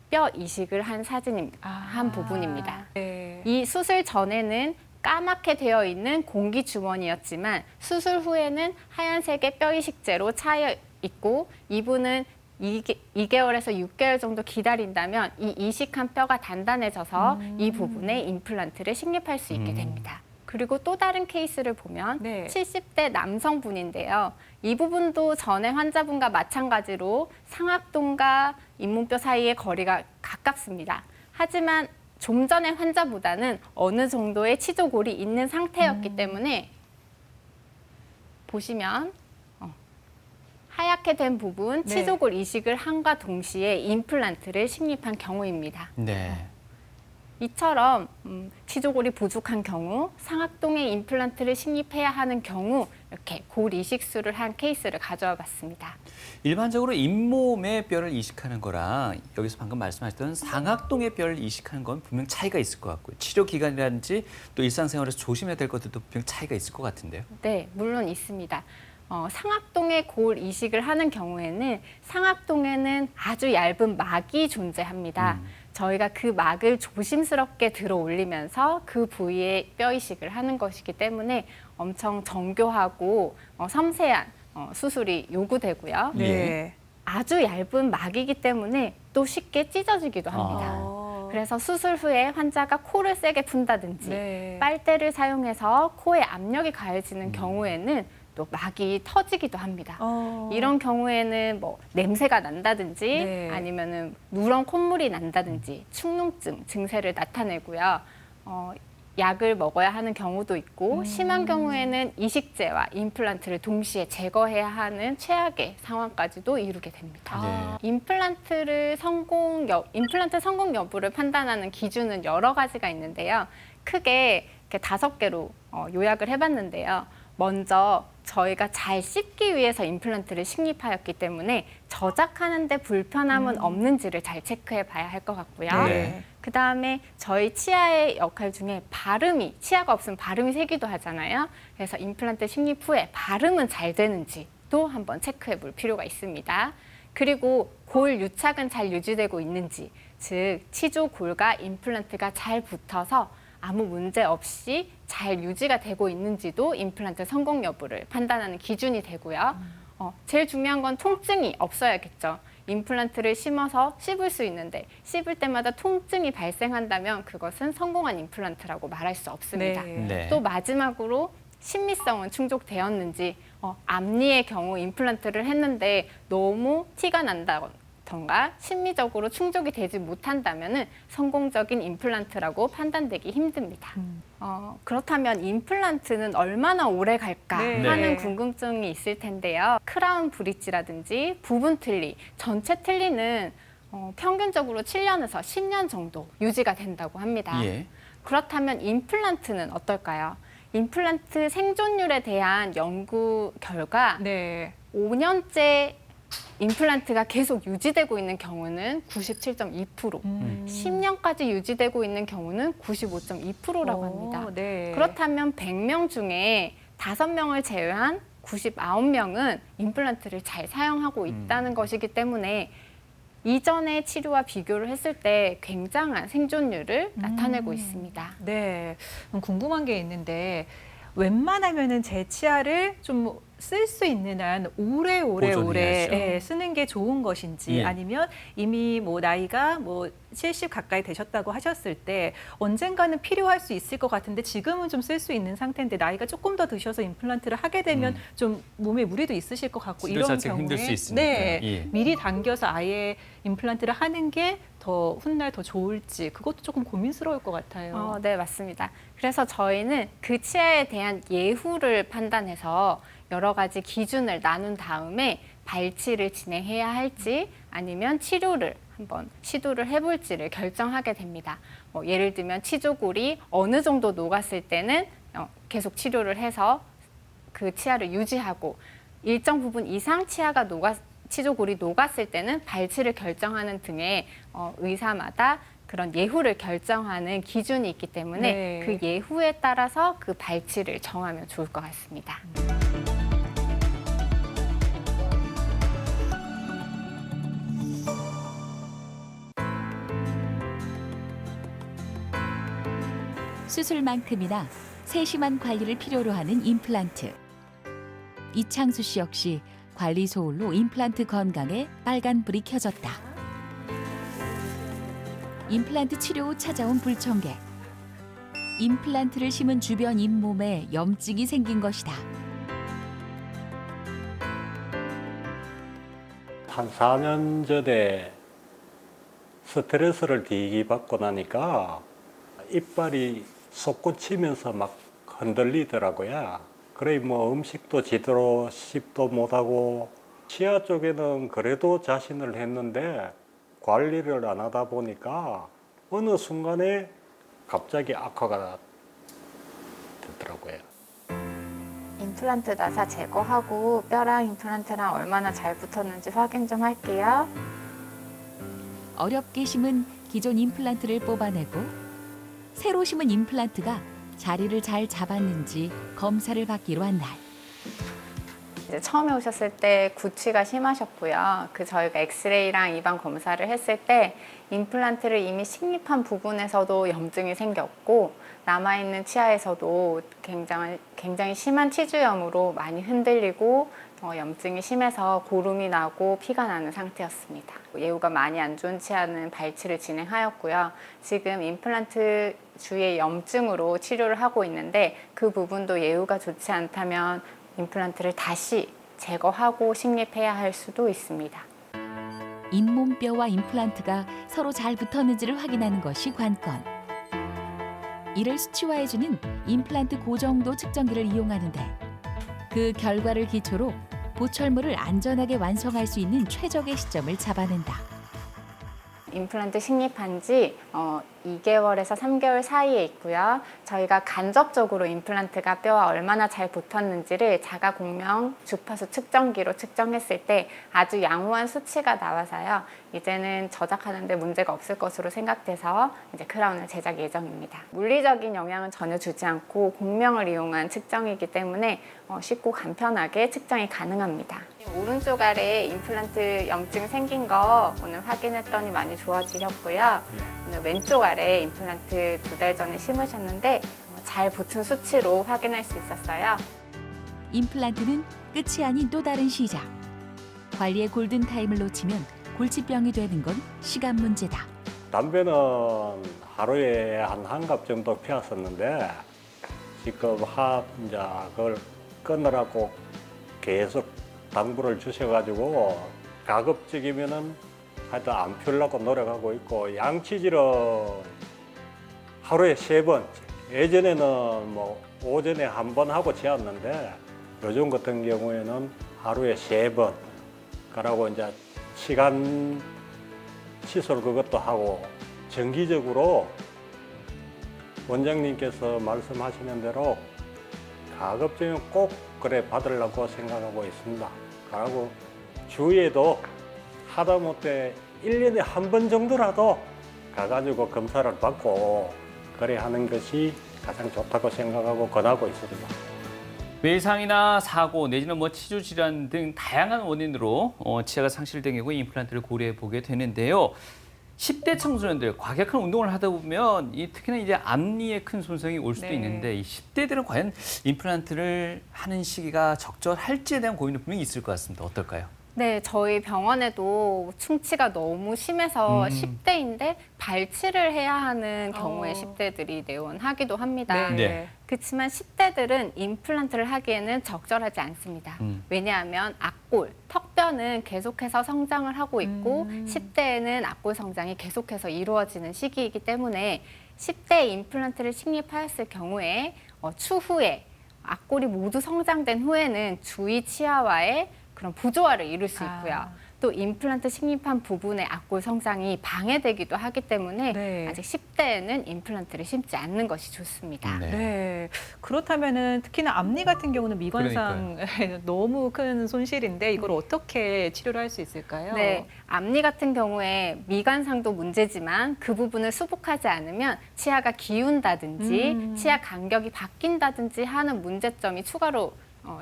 뼈 이식을 한 사진입니다. 한 부분입니다. 네. 이 수술 전에는 까맣게 되어 있는 공기 주머니였지만 수술 후에는 하얀색의 뼈 이식제로 차여 있고 이분은 2개월에서 6개월 정도 기다린다면 이 이식한 뼈가 단단해져서 이 부분에 임플란트를 식립할 수 있게 됩니다. 그리고 또 다른 케이스를 보면 네. 70대 남성분인데요. 이 부분도 전에 환자분과 마찬가지로 상악동과 잇몸뼈 사이의 거리가 가깝습니다. 하지만 좀 전의 환자보다는 어느 정도의 치조골이 있는 상태였기 때문에 보시면 하얗게 된 부분 네. 치조골 이식을 한과 동시에 임플란트를 식립한 경우입니다. 네. 이처럼 치조골이 부족한 경우, 상악동에 임플란트를 식립해야 하는 경우 이렇게 골 이식술을 한 케이스를 가져와 봤습니다. 일반적으로 잇몸의 뼈를 이식하는 거랑 여기서 방금 말씀하셨던 상악동의 뼈를 이식하는 건 분명 차이가 있을 것 같고요. 치료 기간이라든지 또 일상생활에서 조심해야 될 것들도 분명 차이가 있을 것 같은데요. 네, 물론 있습니다. 상악동에 골 이식을 하는 경우에는 상악동에는 아주 얇은 막이 존재합니다. 저희가 그 막을 조심스럽게 들어 올리면서 그 부위에 뼈 이식을 하는 것이기 때문에 엄청 정교하고 섬세한 수술이 요구되고요. 네. 아주 얇은 막이기 때문에 또 쉽게 찢어지기도 합니다. 그래서 수술 후에 환자가 코를 세게 푼다든지 네. 빨대를 사용해서 코에 압력이 가해지는 경우에는 또 막이 터지기도 합니다. 이런 경우에는 뭐 냄새가 난다든지 네. 아니면은 누런 콧물이 난다든지 축농증 증세를 나타내고요. 약을 먹어야 하는 경우도 있고 심한 경우에는 이식제와 임플란트를 동시에 제거해야 하는 최악의 상황까지도 이루게 됩니다. 임플란트 성공 여부를 판단하는 기준은 여러 가지가 있는데요. 크게 이렇게 5개로 요약을 해봤는데요. 먼저 저희가 잘 씹기 위해서 임플란트를 식립하였기 때문에 저작하는 데 불편함은 없는지를 잘 체크해 봐야 할 것 같고요. 네. 그다음에 저희 치아의 역할 중에 발음이, 치아가 없으면 발음이 새기도 하잖아요. 그래서 임플란트 식립 후에 발음은 잘 되는지도 한번 체크해 볼 필요가 있습니다. 그리고 골 유착은 잘 유지되고 있는지, 즉 치조골과 임플란트가 잘 붙어서 아무 문제 없이 잘 유지가 되고 있는지도 임플란트 성공 여부를 판단하는 기준이 되고요. 제일 중요한 건 통증이 없어야겠죠. 임플란트를 심어서 씹을 수 있는데 씹을 때마다 통증이 발생한다면 그것은 성공한 임플란트라고 말할 수 없습니다. 네. 또 마지막으로 신미성은 충족되었는지, 앞니의 경우 임플란트를 했는데 너무 티가 난다던가 심미적으로 충족이 되지 못한다면 성공적인 임플란트라고 판단되기 힘듭니다. 그렇다면 임플란트는 얼마나 오래 갈까 네. 하는 네. 궁금증이 있을 텐데요. 크라운 브릿지라든지 부분 틀니, 전체 틀니는 평균적으로 7년에서 10년 정도 유지가 된다고 합니다. 예. 그렇다면 임플란트는 어떨까요? 임플란트 생존율에 대한 연구 결과 네. 5년째 임플란트가 계속 유지되고 있는 경우는 97.2%, 10년까지 유지되고 있는 경우는 95.2%라고 합니다. 네. 그렇다면 100명 중에 5명을 제외한 99명은 임플란트를 잘 사용하고 있다는 것이기 때문에 이전의 치료와 비교를 했을 때 굉장한 생존율을 나타내고 있습니다. 네. 그럼 궁금한 게 있는데 웬만하면은 제 치아를 좀 쓸 수 있는 한 오래오래 보존해야죠. 예, 쓰는 게 좋은 것인지 예. 아니면 이미 뭐 나이가 뭐 70 가까이 되셨다고 하셨을 때 언젠가는 필요할 수 있을 것 같은데 지금은 좀 쓸 수 있는 상태인데 나이가 조금 더 드셔서 임플란트를 하게 되면 좀 몸에 무리도 있으실 것 같고 치료 이런 자체가 경우에 힘들 수 있으니까. 네, 예. 미리 당겨서 아예 임플란트를 하는 게 더 훗날 더 좋을지 그것도 조금 고민스러울 것 같아요. 네, 맞습니다. 그래서 저희는 그 치아에 대한 예후를 판단해서 여러 가지 기준을 나눈 다음에 발치를 진행해야 할지 아니면 치료를 한번 시도를 해볼지를 결정하게 됩니다. 예를 들면 치조골이 어느 정도 녹았을 때는 계속 치료를 해서 그 치아를 유지하고 일정 부분 이상 치조골이 녹았을 때는 발치를 결정하는 등의 의사마다 그런 예후를 결정하는 기준이 있기 때문에 네. 그 예후에 따라서 그 발치를 정하면 좋을 것 같습니다. 수술만큼이나 세심한 관리를 필요로 하는 임플란트. 이창수 씨 역시 관리 소홀로 임플란트 건강에 빨간불이 켜졌다. 임플란트 치료 후 찾아온 불청객. 임플란트를 심은 주변 잇몸에 염증이 생긴 것이다. 한 4년 전에 스트레스를 되게 받고 나니까 이빨이 솟구치면서 막 흔들리더라고요. 그래 뭐 음식도 제대로 씹도 못하고 치아 쪽에는 그래도 자신을 했는데 관리를 안 하다 보니까 어느 순간에 갑자기 악화가 되더라고요. 임플란트 나사 제거하고 뼈랑 임플란트랑 얼마나 잘 붙었는지 확인 좀 할게요. 어렵게 심은 기존 임플란트를 뽑아내고 새로 심은 임플란트가 자리를 잘 잡았는지 검사를 받기로 한 날. 이제 처음에 오셨을 때 구취가 심하셨고요. 저희가 엑스레이랑 입안 검사를 했을 때 임플란트를 이미 식립한 부분에서도 염증이 생겼고 남아있는 치아에서도 굉장히 심한 치주염으로 많이 흔들리고 염증이 심해서 고름이 나고 피가 나는 상태였습니다. 예후가 많이 안 좋은 치아는 발치를 진행하였고요. 지금 임플란트 주위의 염증으로 치료를 하고 있는데 그 부분도 예후가 좋지 않다면 임플란트를 다시 제거하고 식립해야 할 수도 있습니다. 잇몸뼈와 임플란트가 서로 잘 붙었는지를 확인하는 것이 관건. 이를 수치화해주는 임플란트 고정도 측정기를 이용하는데 그 결과를 기초로 보철물을 안전하게 완성할 수 있는 최적의 시점을 잡아낸다. 임플란트 식립한 지 2개월에서 3개월 사이에 있고요. 저희가 간접적으로 임플란트가 뼈와 얼마나 잘 붙었는지를 자가공명 주파수 측정기로 측정했을 때 아주 양호한 수치가 나와서요. 이제는 저작하는 데 문제가 없을 것으로 생각돼서 이제 크라운을 제작 예정입니다. 물리적인 영향은 전혀 주지 않고 공명을 이용한 측정이기 때문에 쉽고 간편하게 측정이 가능합니다. 오른쪽 아래에 임플란트 염증 생긴 거 오늘 확인했더니 많이 좋아지셨고요. 오늘 왼쪽 아래에 임플란트 2달 전에 심으셨는데 잘 붙은 수치로 확인할 수 있었어요. 임플란트는 끝이 아닌 또 다른 시작. 관리의 골든타임을 놓치면 골치병이 되는 건 시간 문제다. 담배는 하루에 한 갑 정도 피웠었는데 지금 이제 그걸 끊으라고 계속 당부를 주셔가지고 가급적이면은 하여튼 안 피우려고 노력하고 있고 양치질은 하루에 3번. 예전에는 뭐 오전에 1번 하고 재웠는데 요즘 같은 경우에는 하루에 3번. 그러고 이제 시간 칫솔 그것도 하고 정기적으로 원장님께서 말씀하시는 대로 가급적이면 꼭 그래 받으려고 생각하고 있습니다. 그리고 주위에도 하다못해 1년에 한 번 정도라도 가가지고 검사를 받고 그래 하는 것이 가장 좋다고 생각하고 권하고 있습니다. 외상이나 사고 내지는 뭐 치주 질환 등 다양한 원인으로 치아가 상실된 경우에 임플란트를 고려해 보게 되는데요. 10대 청소년들 과격한 운동을 하다 보면 특히나 이제 앞니에 큰 손상이 올 수도 네. 있는데 이 10대들은 과연 임플란트를 하는 시기가 적절할지에 대한 고민은 분명히 있을 것 같습니다. 어떨까요? 네, 저희 병원에도 충치가 너무 심해서 10대인데 발치를 해야 하는 경우에 10대들이 내원하기도 합니다. 네. 그렇지만 10대들은 임플란트를 하기에는 적절하지 않습니다. 왜냐하면 앞골, 턱뼈는 계속해서 성장을 하고 있고 10대에는 앞골 성장이 계속해서 이루어지는 시기이기 때문에 10대 임플란트를 식립하였을 경우에 추후에 앞골이 모두 성장된 후에는 주위 치아와의 그런 부조화를 이룰 수 있고요. 또 임플란트 식립한 부분의 앞골 성장이 방해되기도 하기 때문에 네. 아직 10대에는 임플란트를 심지 않는 것이 좋습니다. 네. 그렇다면은 특히나 앞니 같은 경우는 미관상 너무 큰 손실인데 이걸 어떻게 치료를 할 수 있을까요? 네, 앞니 같은 경우에 미관상도 문제지만 그 부분을 수복하지 않으면 치아가 기운다든지 치아 간격이 바뀐다든지 하는 문제점이 추가로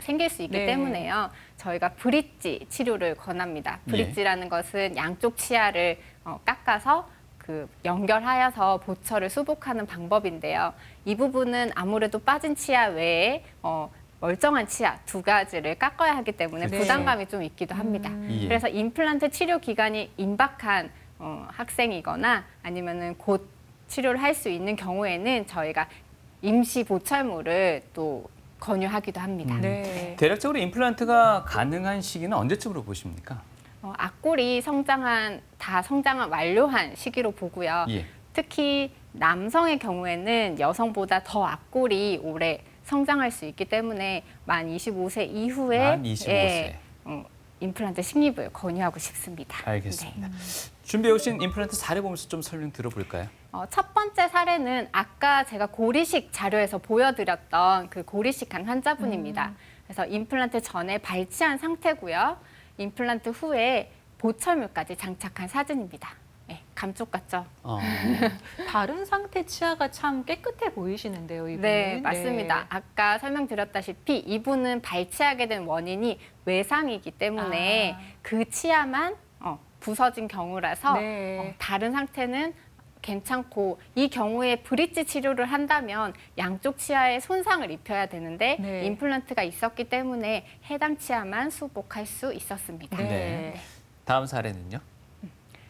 생길 수 있기 네. 때문에요. 저희가 브릿지 치료를 권합니다. 브릿지라는 것은 양쪽 치아를 깎아서 연결하여서 보철을 수복하는 방법인데요. 이 부분은 아무래도 빠진 치아 외에 멀쩡한 치아 두 가지를 깎아야 하기 때문에 네. 부담감이 좀 있기도 합니다. 예. 그래서 임플란트 치료 기간이 임박한 학생이거나 아니면은 곧 치료를 할 수 있는 경우에는 저희가 임시 보철물을 또 권유하기도 합니다. 네. 대략적으로 임플란트가 가능한 시기는 언제쯤으로 보십니까? 앞골이 다 성장을 완료한 시기로 보고요. 예. 특히 남성의 경우에는 여성보다 더 앞골이 오래 성장할 수 있기 때문에 만 25세 이후에 만 25세. 임플란트 식립을 권유하고 싶습니다. 알겠습니다. 준비해 오신 임플란트 사례 보면서 좀 설명 들어볼까요? 첫 번째 사례는 아까 제가 고리식 자료에서 보여드렸던 그 고리식한 환자분입니다. 그래서 임플란트 전에 발치한 상태고요. 임플란트 후에 보철물까지 장착한 사진입니다. 네, 감쪽 같죠? 다른 상태 치아가 참 깨끗해 보이시는데요, 이분은. 네, 맞습니다. 아까 설명드렸다시피 이분은 발치하게 된 원인이 외상이기 때문에 그 치아만 부서진 경우라서 네. 다른 상태는 괜찮고 이 경우에 브릿지 치료를 한다면 양쪽 치아에 손상을 입혀야 되는데 네. 임플란트가 있었기 때문에 해당 치아만 수복할 수 있었습니다. 네. 다음 사례는요?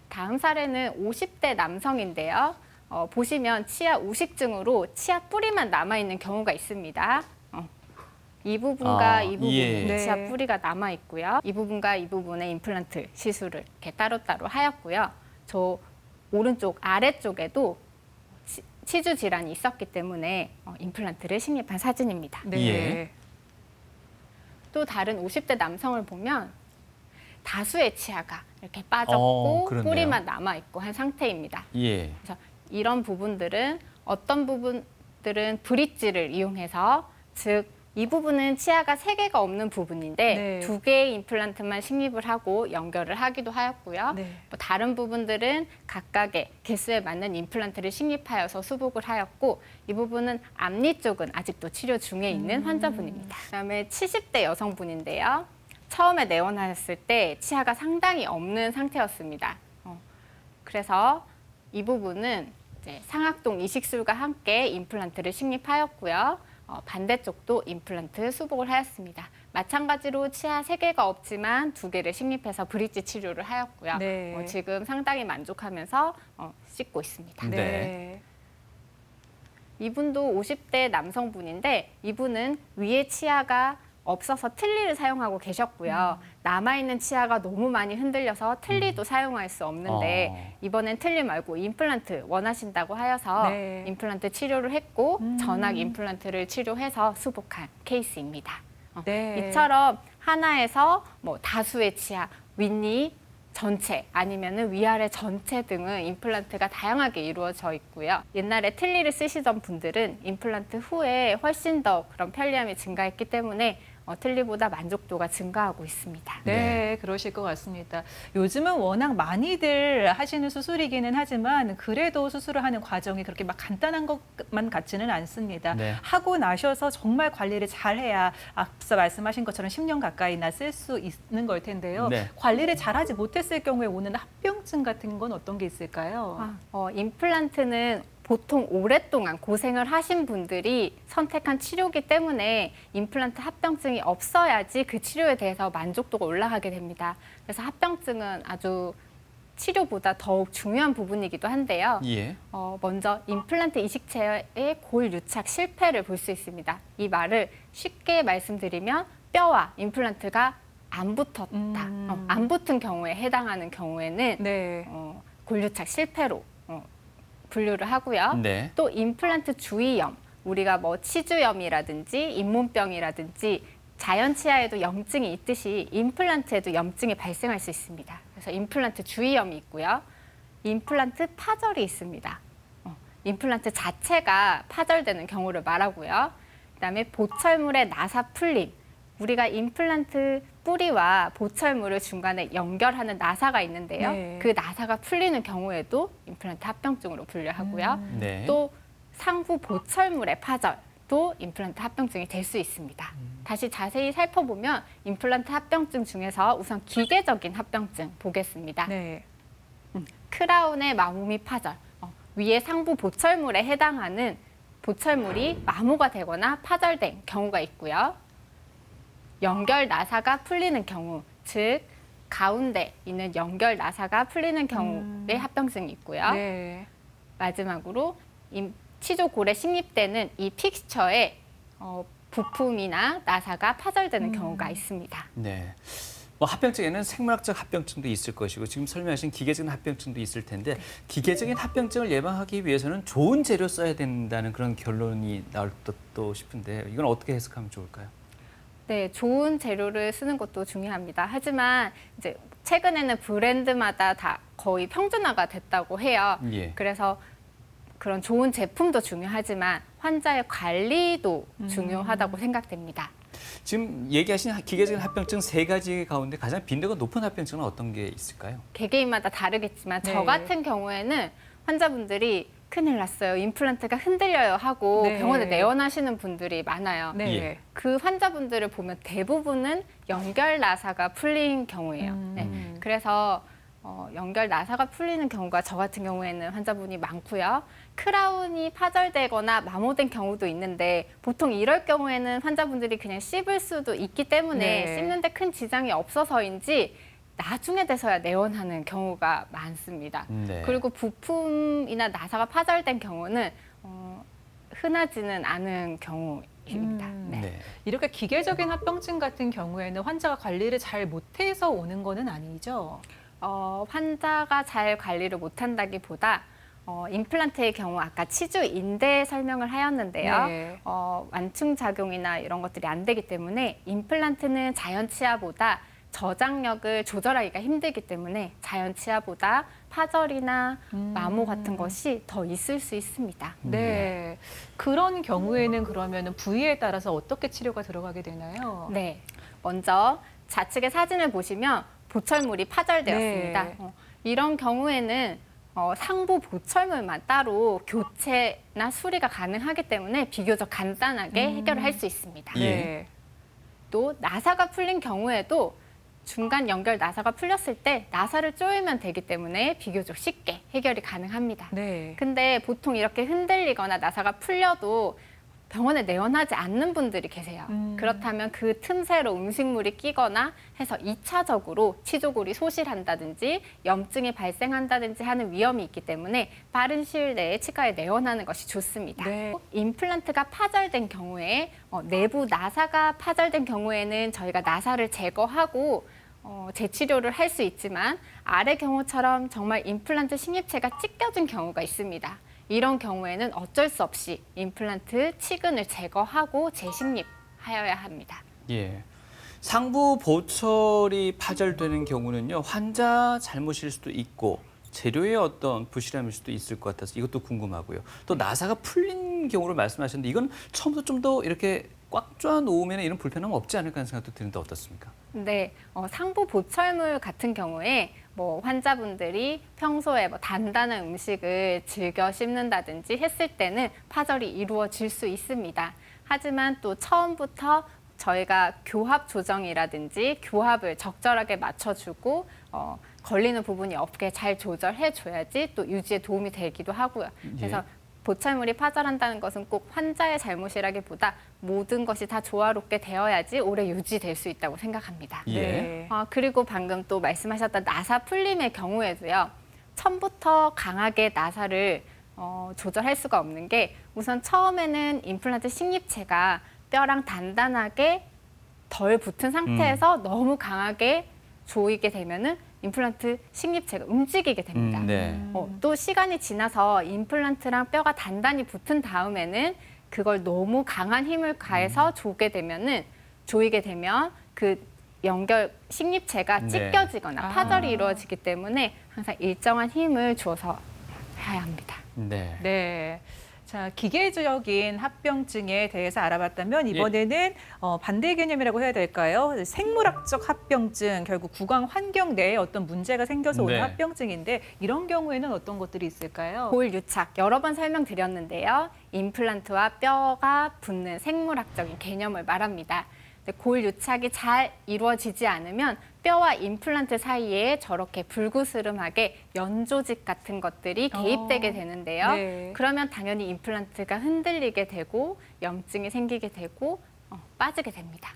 다음 사례는 50대 남성인데요. 보시면 치아 우식증으로 치아 뿌리만 남아있는 경우가 있습니다. 이 부분과 이 부분에 예. 치아 네. 뿌리가 남아있고요. 이 부분과 이 부분에 임플란트 시술을 이렇게 따로따로 하였고요. 저 오른쪽 아래쪽에도 치주 질환이 있었기 때문에 임플란트를 식립한 사진입니다. 네. 예. 또 다른 50대 남성을 보면 다수의 치아가 이렇게 빠졌고 그렇네요. 뿌리만 남아있고 한 상태입니다. 예. 그래서 이런 부분들은 어떤 부분들은 브릿지를 이용해서 즉 이 부분은 치아가 3개가 없는 부분인데 네. 2개의 임플란트만 식립을 하고 연결을 하기도 하였고요. 네. 뭐 다른 부분들은 각각의 개수에 맞는 임플란트를 식립하여서 수복을 하였고 이 부분은 앞니 쪽은 아직도 치료 중에 있는 환자분입니다. 그다음에 70대 여성분인데요. 처음에 내원하셨을 때 치아가 상당히 없는 상태였습니다. 그래서 이 부분은 이제 상악동 이식술과 함께 임플란트를 식립하였고요. 반대쪽도 임플란트 수복을 하였습니다. 마찬가지로 치아 3개가 없지만 2개를 식립해서 브릿지 치료를 하였고요. 네. 지금 상당히 만족하면서 씻고 있습니다. 네. 네. 이분도 50대 남성분인데 이분은 위에 치아가 없어서 틀니를 사용하고 계셨고요. 남아있는 치아가 너무 많이 흔들려서 틀니도 사용할 수 없는데 이번엔 틀니 말고 임플란트 원하신다고 하여서 네. 임플란트 치료를 했고 전악 임플란트를 치료해서 수복한 케이스입니다. 네. 이처럼 하나에서 뭐 다수의 치아, 윗니, 전체 아니면은 위아래 전체 등은 임플란트가 다양하게 이루어져 있고요. 옛날에 틀니를 쓰시던 분들은 임플란트 후에 훨씬 더 그런 편리함이 증가했기 때문에 틀니보다 만족도가 증가하고 있습니다. 네, 그러실 것 같습니다. 요즘은 워낙 많이들 하시는 수술이기는 하지만 그래도 수술을 하는 과정이 그렇게 막 간단한 것만 같지는 않습니다. 네. 하고 나셔서 정말 관리를 잘해야 앞서 말씀하신 것처럼 10년 가까이나 쓸 수 있는 걸 텐데요. 네. 관리를 잘하지 못했을 경우에 오는 합병증 같은 건 어떤 게 있을까요? 임플란트는 보통 오랫동안 고생을 하신 분들이 선택한 치료기 때문에 임플란트 합병증이 없어야지 그 치료에 대해서 만족도가 올라가게 됩니다. 그래서 합병증은 아주 치료보다 더욱 중요한 부분이기도 한데요. 예. 먼저 임플란트 이식체의 골 유착 실패를 볼 수 있습니다. 이 말을 쉽게 말씀드리면 뼈와 임플란트가 안 붙었다, 안 붙은 경우에 해당하는 경우에는 네. 골 유착 실패로 분류를 하고요. 네. 또 임플란트 주위염, 우리가 뭐 치주염이라든지 잇몸병이라든지 자연 치아에도 염증이 있듯이 임플란트에도 염증이 발생할 수 있습니다. 그래서 임플란트 주위염이 있고요. 임플란트 파절이 있습니다. 임플란트 자체가 파절되는 경우를 말하고요. 그다음에 보철물의 나사 풀림. 우리가 임플란트 뿌리와 보철물을 중간에 연결하는 나사가 있는데요. 네. 그 나사가 풀리는 경우에도 임플란트 합병증으로 분류하고요. 네. 또 상부 보철물의 파절도 임플란트 합병증이 될 수 있습니다. 다시 자세히 살펴보면 임플란트 합병증 중에서 우선 기계적인 합병증 보겠습니다. 네. 크라운의 마모 및 파절, 위에 상부 보철물에 해당하는 보철물이 마모가 되거나 파절된 경우가 있고요. 연결 나사가 풀리는 경우, 즉 가운데 있는 연결 나사가 풀리는 경우의 합병증이 있고요. 네. 마지막으로 치조골에 식립되는 이 픽스처에 부품이나 나사가 파절되는 경우가 있습니다. 네. 뭐 합병증에는 생물학적 합병증도 있을 것이고 지금 설명하신 기계적인 합병증도 있을 텐데 기계적인 합병증을 예방하기 위해서는 좋은 재료 써야 된다는 그런 결론이 나올 듯도 싶은데 이건 어떻게 해석하면 좋을까요? 네, 좋은 재료를 쓰는 것도 중요합니다. 하지만 이제 최근에는 브랜드마다 다 거의 평준화가 됐다고 해요. 예. 그래서 그런 좋은 제품도 중요하지만 환자의 관리도 중요하다고 생각됩니다. 지금 얘기하신 기계적인 합병증 3가지 가운데 가장 빈도가 높은 합병증은 어떤 게 있을까요? 개개인마다 다르겠지만 네. 저 같은 경우에는 환자분들이 큰일 났어요. 임플란트가 흔들려요 하고 네. 병원에 내원하시는 분들이 많아요. 네. 예. 그 환자분들을 보면 대부분은 연결 나사가 풀린 경우예요. 네. 그래서 연결 나사가 풀리는 경우가 저 같은 경우에는 환자분이 많고요. 크라운이 파절되거나 마모된 경우도 있는데 보통 이럴 경우에는 환자분들이 그냥 씹을 수도 있기 때문에 네. 씹는데 큰 지장이 없어서인지 나중에 돼서야 내원하는 경우가 많습니다. 네. 그리고 부품이나 나사가 파절된 경우는 흔하지는 않은 경우입니다. 네. 네. 이렇게 기계적인 합병증 같은 경우에는 환자가 관리를 잘 못해서 오는 거는 아니죠? 환자가 잘 관리를 못한다기보다 임플란트의 경우 아까 치주 인대 설명을 하였는데요. 네. 완충 작용이나 이런 것들이 안 되기 때문에 임플란트는 자연 치아보다 저장력을 조절하기가 힘들기 때문에 자연 치아보다 파절이나 마모 같은 것이 더 있을 수 있습니다. 네. 그런 경우에는 그러면 부위에 따라서 어떻게 치료가 들어가게 되나요? 네. 먼저 좌측의 사진을 보시면 보철물이 파절되었습니다. 네. 이런 경우에는 상부 보철물만 따로 교체나 수리가 가능하기 때문에 비교적 간단하게 해결을 할 수 있습니다. 예. 네. 또 나사가 풀린 경우에도 중간 연결 나사가 풀렸을 때 나사를 조이면 되기 때문에 비교적 쉽게 해결이 가능합니다. 네. 근데 보통 이렇게 흔들리거나 나사가 풀려도 병원에 내원하지 않는 분들이 계세요. 그렇다면 그 틈새로 음식물이 끼거나 해서 2차적으로 치조골이 소실한다든지 염증이 발생한다든지 하는 위험이 있기 때문에 빠른 시일 내에 치과에 내원하는 것이 좋습니다. 네. 임플란트가 파절된 경우에 내부 나사가 파절된 경우에는 저희가 나사를 제거하고 재치료를 할 수 있지만 아래 경우처럼 정말 임플란트 식립체가 찢겨진 경우가 있습니다. 이런 경우에는 어쩔 수 없이 임플란트 치근을 제거하고 재식립하여야 합니다. 예. 상부 보철이 파절되는 경우는요, 환자 잘못일 수도 있고 재료의 어떤 부실함일 수도 있을 것 같아서 이것도 궁금하고요. 또 나사가 풀린 경우를 말씀하셨는데 이건 처음부터 좀 더 이렇게 꽉 쪼아 놓으면 이런 불편함 없지 않을까 하는 생각도 드는데 어떻습니까? 네, 상부 보철물 같은 경우에 뭐 환자분들이 평소에 뭐 단단한 음식을 즐겨 씹는다든지 했을 때는 파절이 이루어질 수 있습니다. 하지만 또 처음부터 저희가 교합 조정이라든지 교합을 적절하게 맞춰주고 걸리는 부분이 없게 잘 조절해줘야지 또 유지에 도움이 되기도 하고요. 그래서 보철물이 파절한다는 것은 꼭 환자의 잘못이라기보다 모든 것이 다 조화롭게 되어야지 오래 유지될 수 있다고 생각합니다. 예. 그리고 방금 또 말씀하셨던 나사 풀림의 경우에도요. 처음부터 강하게 나사를 조절할 수가 없는 게 우선 처음에는 임플란트 식립체가 뼈랑 단단하게 덜 붙은 상태에서 너무 강하게 조이게 되면은 임플란트 식립체가 움직이게 됩니다. 네. 또 시간이 지나서 임플란트랑 뼈가 단단히 붙은 다음에는 그걸 너무 강한 힘을 가해서 조이게 되면 그 연결 식립체가 네. 찢겨지거나 파절이 이루어지기 때문에 항상 일정한 힘을 주어서 해야 합니다. 네. 네. 자, 기계적인 합병증에 대해서 알아봤다면 이번에는 반대 개념이라고 해야 될까요? 생물학적 합병증, 결국 구강 환경 내에 어떤 문제가 생겨서 오는 네. 합병증인데 이런 경우에는 어떤 것들이 있을까요? 골 유착 여러 번 설명드렸는데요. 임플란트와 뼈가 붙는 생물학적인 개념을 말합니다. 골 유착이 잘 이루어지지 않으면 뼈와 임플란트 사이에 저렇게 불구스름하게 연조직 같은 것들이 개입되게 되는데요. 네. 그러면 당연히 임플란트가 흔들리게 되고 염증이 생기게 되고 빠지게 됩니다.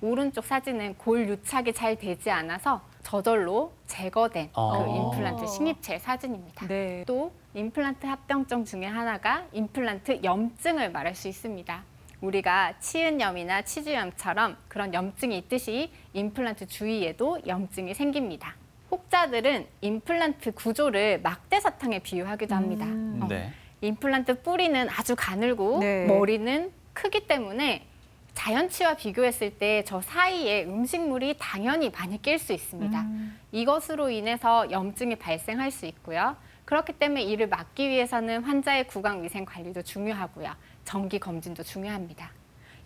오른쪽 사진은 골 유착이 잘 되지 않아서 저절로 제거된 그 임플란트 식립체 사진입니다. 네. 또 임플란트 합병증 중에 하나가 임플란트 염증을 말할 수 있습니다. 우리가 치은염이나 치주염처럼 그런 염증이 있듯이 임플란트 주위에도 염증이 생깁니다. 혹자들은 임플란트 구조를 막대사탕에 비유하기도 합니다. 네. 임플란트 뿌리는 아주 가늘고 네. 머리는 크기 때문에 자연치와 비교했을 때 저 사이에 음식물이 당연히 많이 낄 수 있습니다. 이것으로 인해서 염증이 발생할 수 있고요. 그렇기 때문에 이를 막기 위해서는 환자의 구강 위생 관리도 중요하고요. 정기 검진도 중요합니다.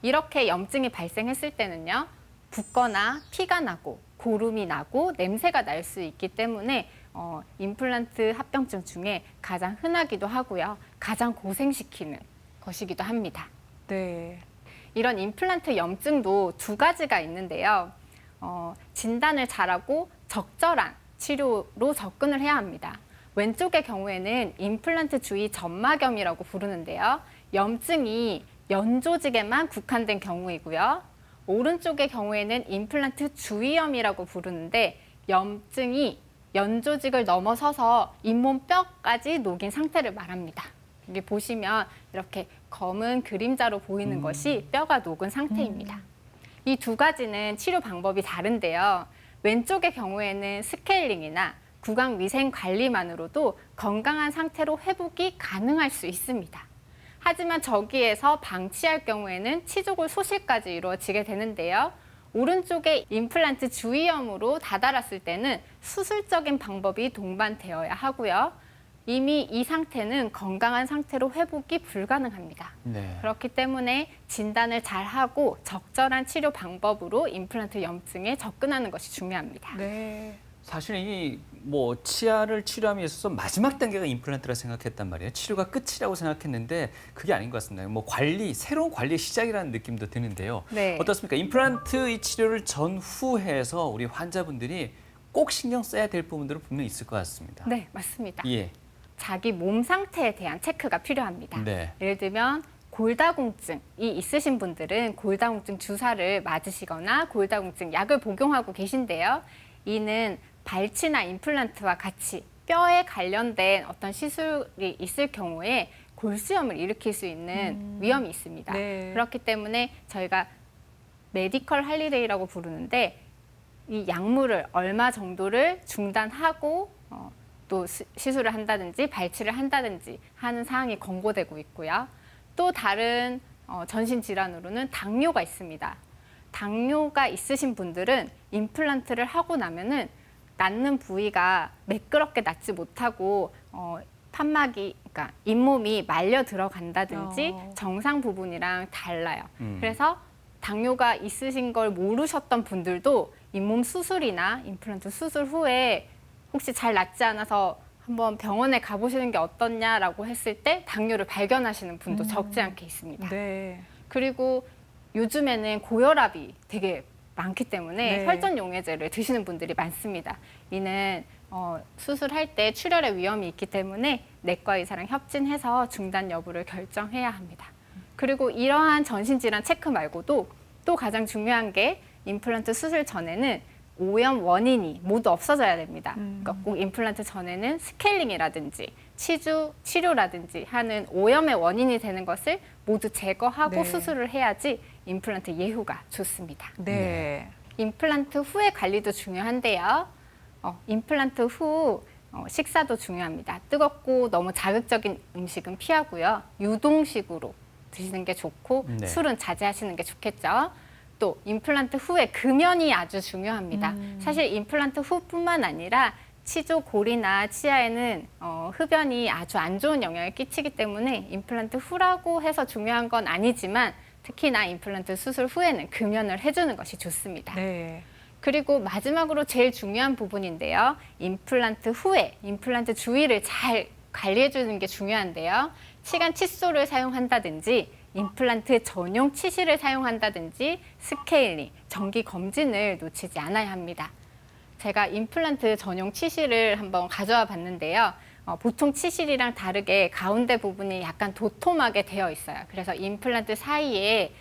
이렇게 염증이 발생했을 때는요. 붓거나 피가 나고 고름이 나고 냄새가 날 수 있기 때문에 임플란트 합병증 중에 가장 흔하기도 하고요. 가장 고생시키는 것이기도 합니다. 네. 이런 임플란트 염증도 두 가지가 있는데요. 진단을 잘하고 적절한 치료로 접근을 해야 합니다. 왼쪽의 경우에는 임플란트 주위 점막염이라고 부르는데요. 염증이 연조직에만 국한된 경우이고요. 오른쪽의 경우에는 임플란트 주위염이라고 부르는데 염증이 연조직을 넘어서서 잇몸뼈까지 녹인 상태를 말합니다. 여기 보시면 이렇게 검은 그림자로 보이는 것이 뼈가 녹은 상태입니다. 이 두 가지는 치료 방법이 다른데요. 왼쪽의 경우에는 스케일링이나 구강 위생 관리만으로도 건강한 상태로 회복이 가능할 수 있습니다. 하지만 저기에서 방치할 경우에는 치조골 소실까지 이루어지게 되는데요. 오른쪽에 임플란트 주위염으로 다다랐을 때는 수술적인 방법이 동반되어야 하고요. 이미 이 상태는 건강한 상태로 회복이 불가능합니다. 네. 그렇기 때문에 진단을 잘하고 적절한 치료 방법으로 임플란트 염증에 접근하는 것이 중요합니다. 네. 사실 이 뭐 치아를 치료함에 있어서 마지막 단계가 임플란트라 생각했단 말이에요. 치료가 끝이라고 생각했는데 그게 아닌 것 같습니다. 뭐 새로운 관리의 시작이라는 느낌도 드는데요. 네. 어떻습니까? 임플란트 이 치료를 전후해서 우리 환자분들이 꼭 신경 써야 될 부분들은 분명히 있을 것 같습니다. 네, 맞습니다. 예. 자기 몸 상태에 대한 체크가 필요합니다. 네. 예를 들면 골다공증이 있으신 분들은 골다공증 주사를 맞으시거나 골다공증 약을 복용하고 계신데요. 이는 발치나 임플란트와 같이 뼈에 관련된 어떤 시술이 있을 경우에 골수염을 일으킬 수 있는 위험이 있습니다. 네. 그렇기 때문에 저희가 메디컬 할리데이라고 부르는데 이 약물을 얼마 정도를 중단하고 또 시술을 한다든지 발치를 한다든지 하는 사항이 권고되고 있고요. 또 다른 전신 질환으로는 당뇨가 있습니다. 당뇨가 있으신 분들은 임플란트를 하고 나면은 낫는 부위가 매끄럽게 낫지 못하고 판막이, 그러니까 잇몸이 말려 들어간다든지 정상 부분이랑 달라요. 그래서 당뇨가 있으신 걸 모르셨던 분들도 잇몸 수술이나 임플란트 수술 후에 혹시 잘 낫지 않아서 한번 병원에 가보시는 게 어떻냐라고 했을 때 당뇨를 발견하시는 분도 적지 않게 있습니다. 네. 그리고 요즘에는 고혈압이 되게 많기 때문에 네. 혈전용해제를 드시는 분들이 많습니다. 이는 수술할 때 출혈의 위험이 있기 때문에 내과 의사랑 협진해서 중단 여부를 결정해야 합니다. 그리고 이러한 전신질환 체크 말고도 또 가장 중요한 게 임플란트 수술 전에는 오염 원인이 모두 없어져야 됩니다. 그러니까 꼭 임플란트 전에는 스케일링이라든지 치주 치료라든지 하는 오염의 원인이 되는 것을 모두 제거하고 네. 수술을 해야지 임플란트 예후가 좋습니다. 네. 임플란트 후의 관리도 중요한데요. 임플란트 후 식사도 중요합니다. 뜨겁고 너무 자극적인 음식은 피하고요. 유동식으로 드시는 게 좋고 네. 술은 자제하시는 게 좋겠죠. 또 임플란트 후에 금연이 아주 중요합니다. 사실 임플란트 후뿐만 아니라 치조 골이나 치아에는 흡연이 아주 안 좋은 영향을 끼치기 때문에 임플란트 후라고 해서 중요한 건 아니지만 특히나 임플란트 수술 후에는 금연을 해주는 것이 좋습니다. 네. 그리고 마지막으로 제일 중요한 부분인데요. 임플란트 후에 임플란트 주위를 잘 관리해 주는 게 중요한데요. 치간 칫솔을 사용한다든지 임플란트 전용 치실을 사용한다든지 스케일링, 정기 검진을 놓치지 않아야 합니다. 제가 임플란트 전용 치실을 한번 가져와 봤는데요. 보통 치실이랑 다르게 가운데 부분이 약간 도톰하게 되어 있어요. 그래서 임플란트 사이에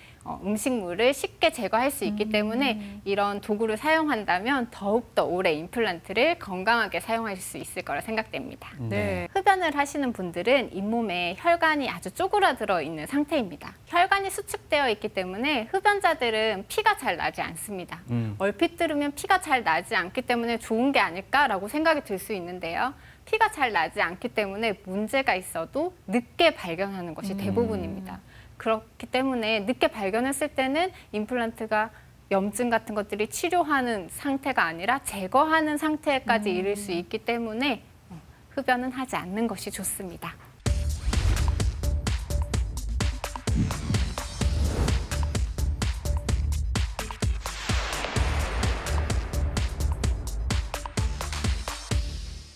음식물을 쉽게 제거할 수 있기 때문에 이런 도구를 사용한다면 더욱더 오래 임플란트를 건강하게 사용할 수 있을 거라 생각됩니다. 네. 흡연을 하시는 분들은 잇몸에 혈관이 아주 쪼그라들어 있는 상태입니다. 혈관이 수축되어 있기 때문에 흡연자들은 피가 잘 나지 않습니다. 얼핏 들으면 피가 잘 나지 않기 때문에 좋은 게 아닐까라고 생각이 들 수 있는데요. 피가 잘 나지 않기 때문에 문제가 있어도 늦게 발견하는 것이 대부분입니다. 그렇기 때문에 늦게 발견했을 때는 임플란트가 염증 같은 것들이 치료하는 상태가 아니라 제거하는 상태까지 이를 수 있기 때문에 흡연은 하지 않는 것이 좋습니다.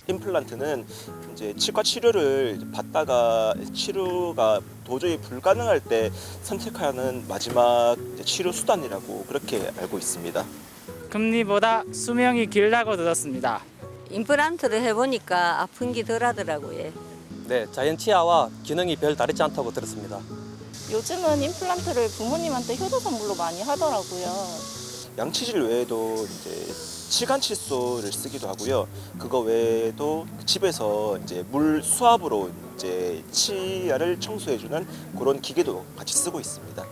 임플란트는 이제 치과 치료를 받다가 치료가 도저히 불가능할 때 선택하는 마지막 치료 수단이라고 그렇게 알고 있습니다. 금리보다 수명이 길다고 들었습니다. 임플란트를 해보니까 아픈 게 덜 하더라고요. 네, 자연 치아와 기능이 별 다르지 않다고 들었습니다. 요즘은 임플란트를 부모님한테 효도 선물로 많이 하더라고요. 양치질 외에도 이제 치간 칫솔을 쓰기도 하고요. 그거 외에도 집에서 이제 물 수압으로 이제 치아를 청소해주는 그런 기계도 같이 쓰고 있습니다.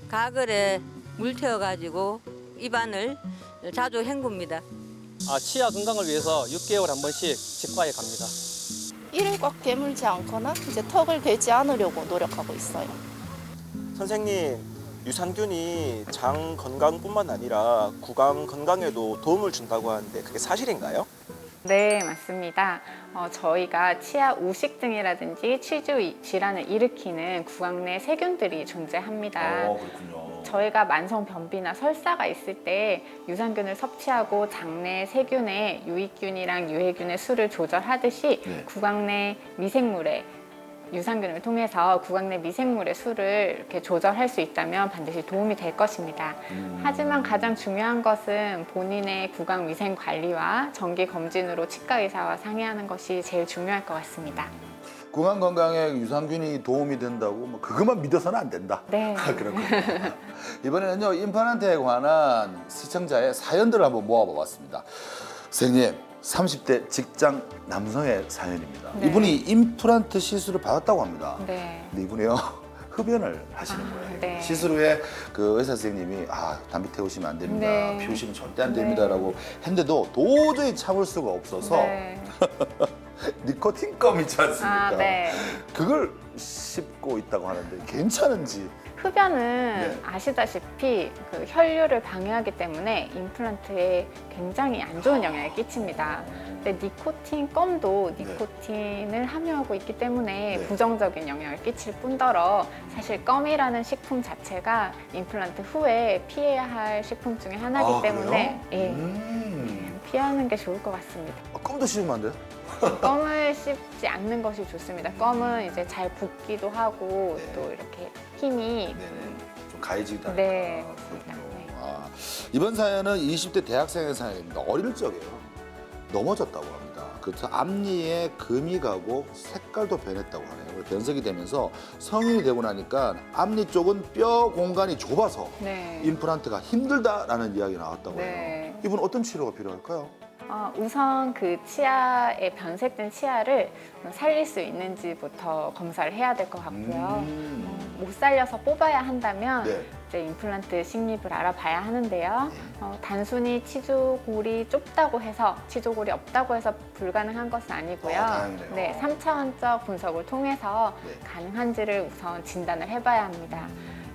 가글에 물 태워가지고 입안을 자주 헹굽니다. 치아 건강을 위해서 6개월 한 번씩 치과에 갑니다. 이를 꽉 깨물지 않거나 이제 턱을 괴지 않으려고 노력하고 있어요. 선생님, 유산균이 장 건강뿐만 아니라 구강 건강에도 도움을 준다고 하는데 그게 사실인가요? 네, 맞습니다. 저희가 치아 우식증이라든지 치주 질환을 일으키는 구강 내 세균들이 존재합니다. 그렇군요. 저희가 만성 변비나 설사가 있을 때 유산균을 섭취하고 장내 세균의 유익균이랑 유해균의 수를 조절하듯이 네. 구강 내 미생물의 유산균을 통해서 구강 내 미생물의 수를 이렇게 조절할 수 있다면 반드시 도움이 될 것입니다. 하지만 가장 중요한 것은 본인의 구강 위생 관리와 정기 검진으로 치과 의사와 상의하는 것이 제일 중요할 것 같습니다. 구강 건강에 유산균이 도움이 된다고 뭐 그것만 믿어서는 안 된다. 네. 그렇군요. 이번에는요 임플란트에 관한 시청자의 사연들을 한번 모아보았습니다. 선생님, 30대 직장 남성의 사연입니다. 네. 이분이 임플란트 시술을 받았다고 합니다. 네. 근데 이분이요 흡연을 하시는 거예요. 네. 시술 후에 그 의사 선생님이 담배 태우시면 안 됩니다. 네. 피우시면 절대 안 됩니다라고 했는데도 도저히 참을 수가 없어서 네. 니코틴 껌 있지 않습니까? 아, 네. 그걸 씹고 있다고 하는데 괜찮은지. 흡연은 네. 아시다시피 그 혈류를 방해하기 때문에 임플란트에 굉장히 안 좋은 영향을 끼칩니다. 근데 니코틴 껌도 니코틴을 함유하고 있기 때문에 네. 부정적인 영향을 끼칠 뿐더러 사실 껌이라는 식품 자체가 임플란트 후에 피해야 할 식품 중에 하나이기 아, 때문에 그래요? 예, 피하는 게 좋을 것 같습니다. 껌도 씹으면 안 돼요? 껌을 씹지 않는 것이 좋습니다. 껌은 이제 잘 붓기도 하고 네. 또 이렇게 힘이 네네. 좀 가해지기도 하니까. 네, 그렇군요. 네. 아, 이번 사연은 20대 대학생의 사연입니다. 어릴 적에요. 넘어졌다고 합니다. 그래서 앞니에 금이 가고 색깔도 변했다고 하네요. 변색이 되면서 성인이 되고 나니까 앞니 쪽은 뼈 공간이 좁아서 네. 임플란트가 힘들다라는 이야기가 나왔다고 네. 해요. 이분 어떤 치료가 필요할까요? 우선 그 치아에 변색된 치아를 살릴 수 있는지부터 검사를 해야 될 것 같고요. 못 살려서 뽑아야 한다면 네. 이제 임플란트 식립을 알아봐야 하는데요. 단순히 치조골이 좁다고 해서 치조골이 없다고 해서 불가능한 것은 아니고요. 다행이네요. 네, 3차원적 분석을 통해서 네. 가능한지를 우선 진단을 해봐야 합니다.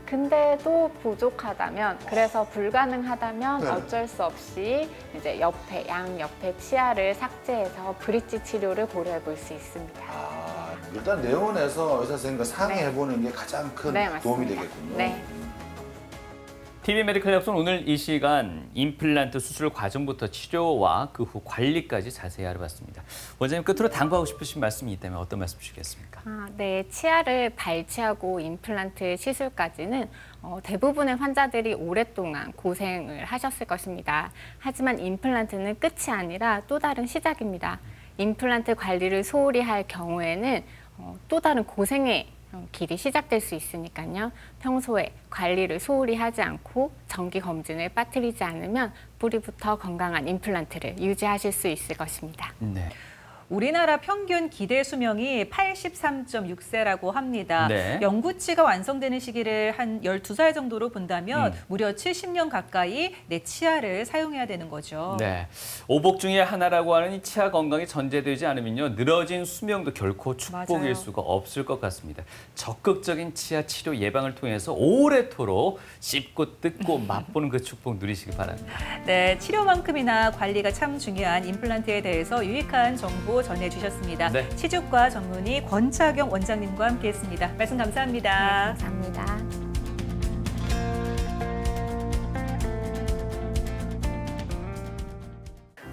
근데 또 부족하다면, 그래서 불가능하다면 네. 어쩔 수 없이 이제 양옆에 치아를 삭제해서 브릿지 치료를 고려해 볼 수 있습니다. 아, 일단 내원해서 의사 선생님과 상의해보는 게 가장 큰 네, 도움이 맞습니다. 되겠군요. 네. TV 메디컬 랩선 오늘 이 시간 임플란트 수술 과정부터 치료와 그 후 관리까지 자세히 알아봤습니다. 원장님 끝으로 당부하고 싶으신 말씀이 있다면 어떤 말씀 주시겠습니까? 네, 치아를 발치하고 임플란트 시술까지는 대부분의 환자들이 오랫동안 고생을 하셨을 것입니다. 하지만 임플란트는 끝이 아니라 또 다른 시작입니다. 임플란트 관리를 소홀히 할 경우에는 또 다른 고생의 길이 시작될 수 있으니까요. 평소에 관리를 소홀히 하지 않고 정기 검진을 빠뜨리지 않으면 뿌리부터 건강한 임플란트를 유지하실 수 있을 것입니다. 네. 우리나라 평균 기대 수명이 83.6세라고 합니다. 네. 영구치가 완성되는 시기를 한 12살 정도로 본다면 무려 70년 가까이 내 치아를 사용해야 되는 거죠. 네. 오복 중에 하나라고 하는 이 치아 건강이 전제되지 않으면요. 늘어진 수명도 결코 축복일 맞아요. 수가 없을 것 같습니다. 적극적인 치아 치료 예방을 통해서 오래도록 씹고 뜯고 맛보는 그 축복 누리시기 바랍니다. 네, 치료만큼이나 관리가 참 중요한 임플란트에 대해서 유익한 정보 전해주셨습니다. 네. 치주과 전문의 권차경 원장님과 함께했습니다. 말씀 감사합니다. 네, 감사합니다.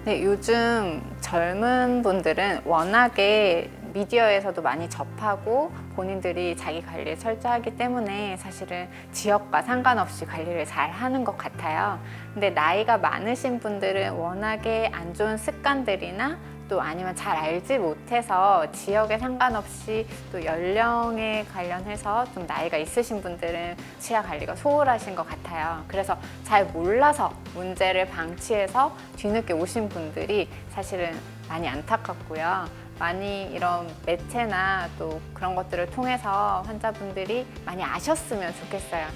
네, 요즘 젊은 분들은 워낙에 미디어에서도 많이 접하고 본인들이 자기 관리를 철저하기 때문에 사실은 지역과 상관없이 관리를 잘 하는 것 같아요. 근데 나이가 많으신 분들은 워낙에 안 좋은 습관들이나 또 아니면 잘 알지 못해서 지역에 상관없이 또 연령에 관련해서 좀 나이가 있으신 분들은 치아 관리가 소홀하신 것 같아요. 그래서 잘 몰라서 문제를 방치해서 뒤늦게 오신 분들이 사실은 많이 안타깝고요. 많이 이런 매체나 또 그런 것들을 통해서 환자분들이 많이 아셨으면 좋겠어요.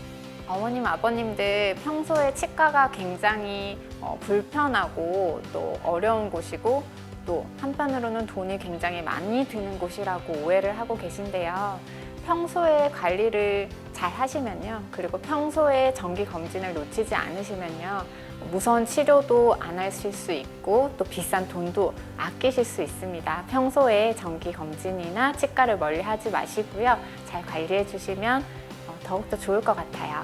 어머님, 아버님들 평소에 치과가 굉장히 불편하고 또 어려운 곳이고 또 한편으로는 돈이 굉장히 많이 드는 곳이라고 오해를 하고 계신데요. 평소에 관리를 잘 하시면요. 그리고 평소에 정기 검진을 놓치지 않으시면요. 무서운 치료도 안 하실 수 있고 또 비싼 돈도 아끼실 수 있습니다. 평소에 정기 검진이나 치과를 멀리 하지 마시고요. 잘 관리해 주시면 더욱더 좋을 것 같아요.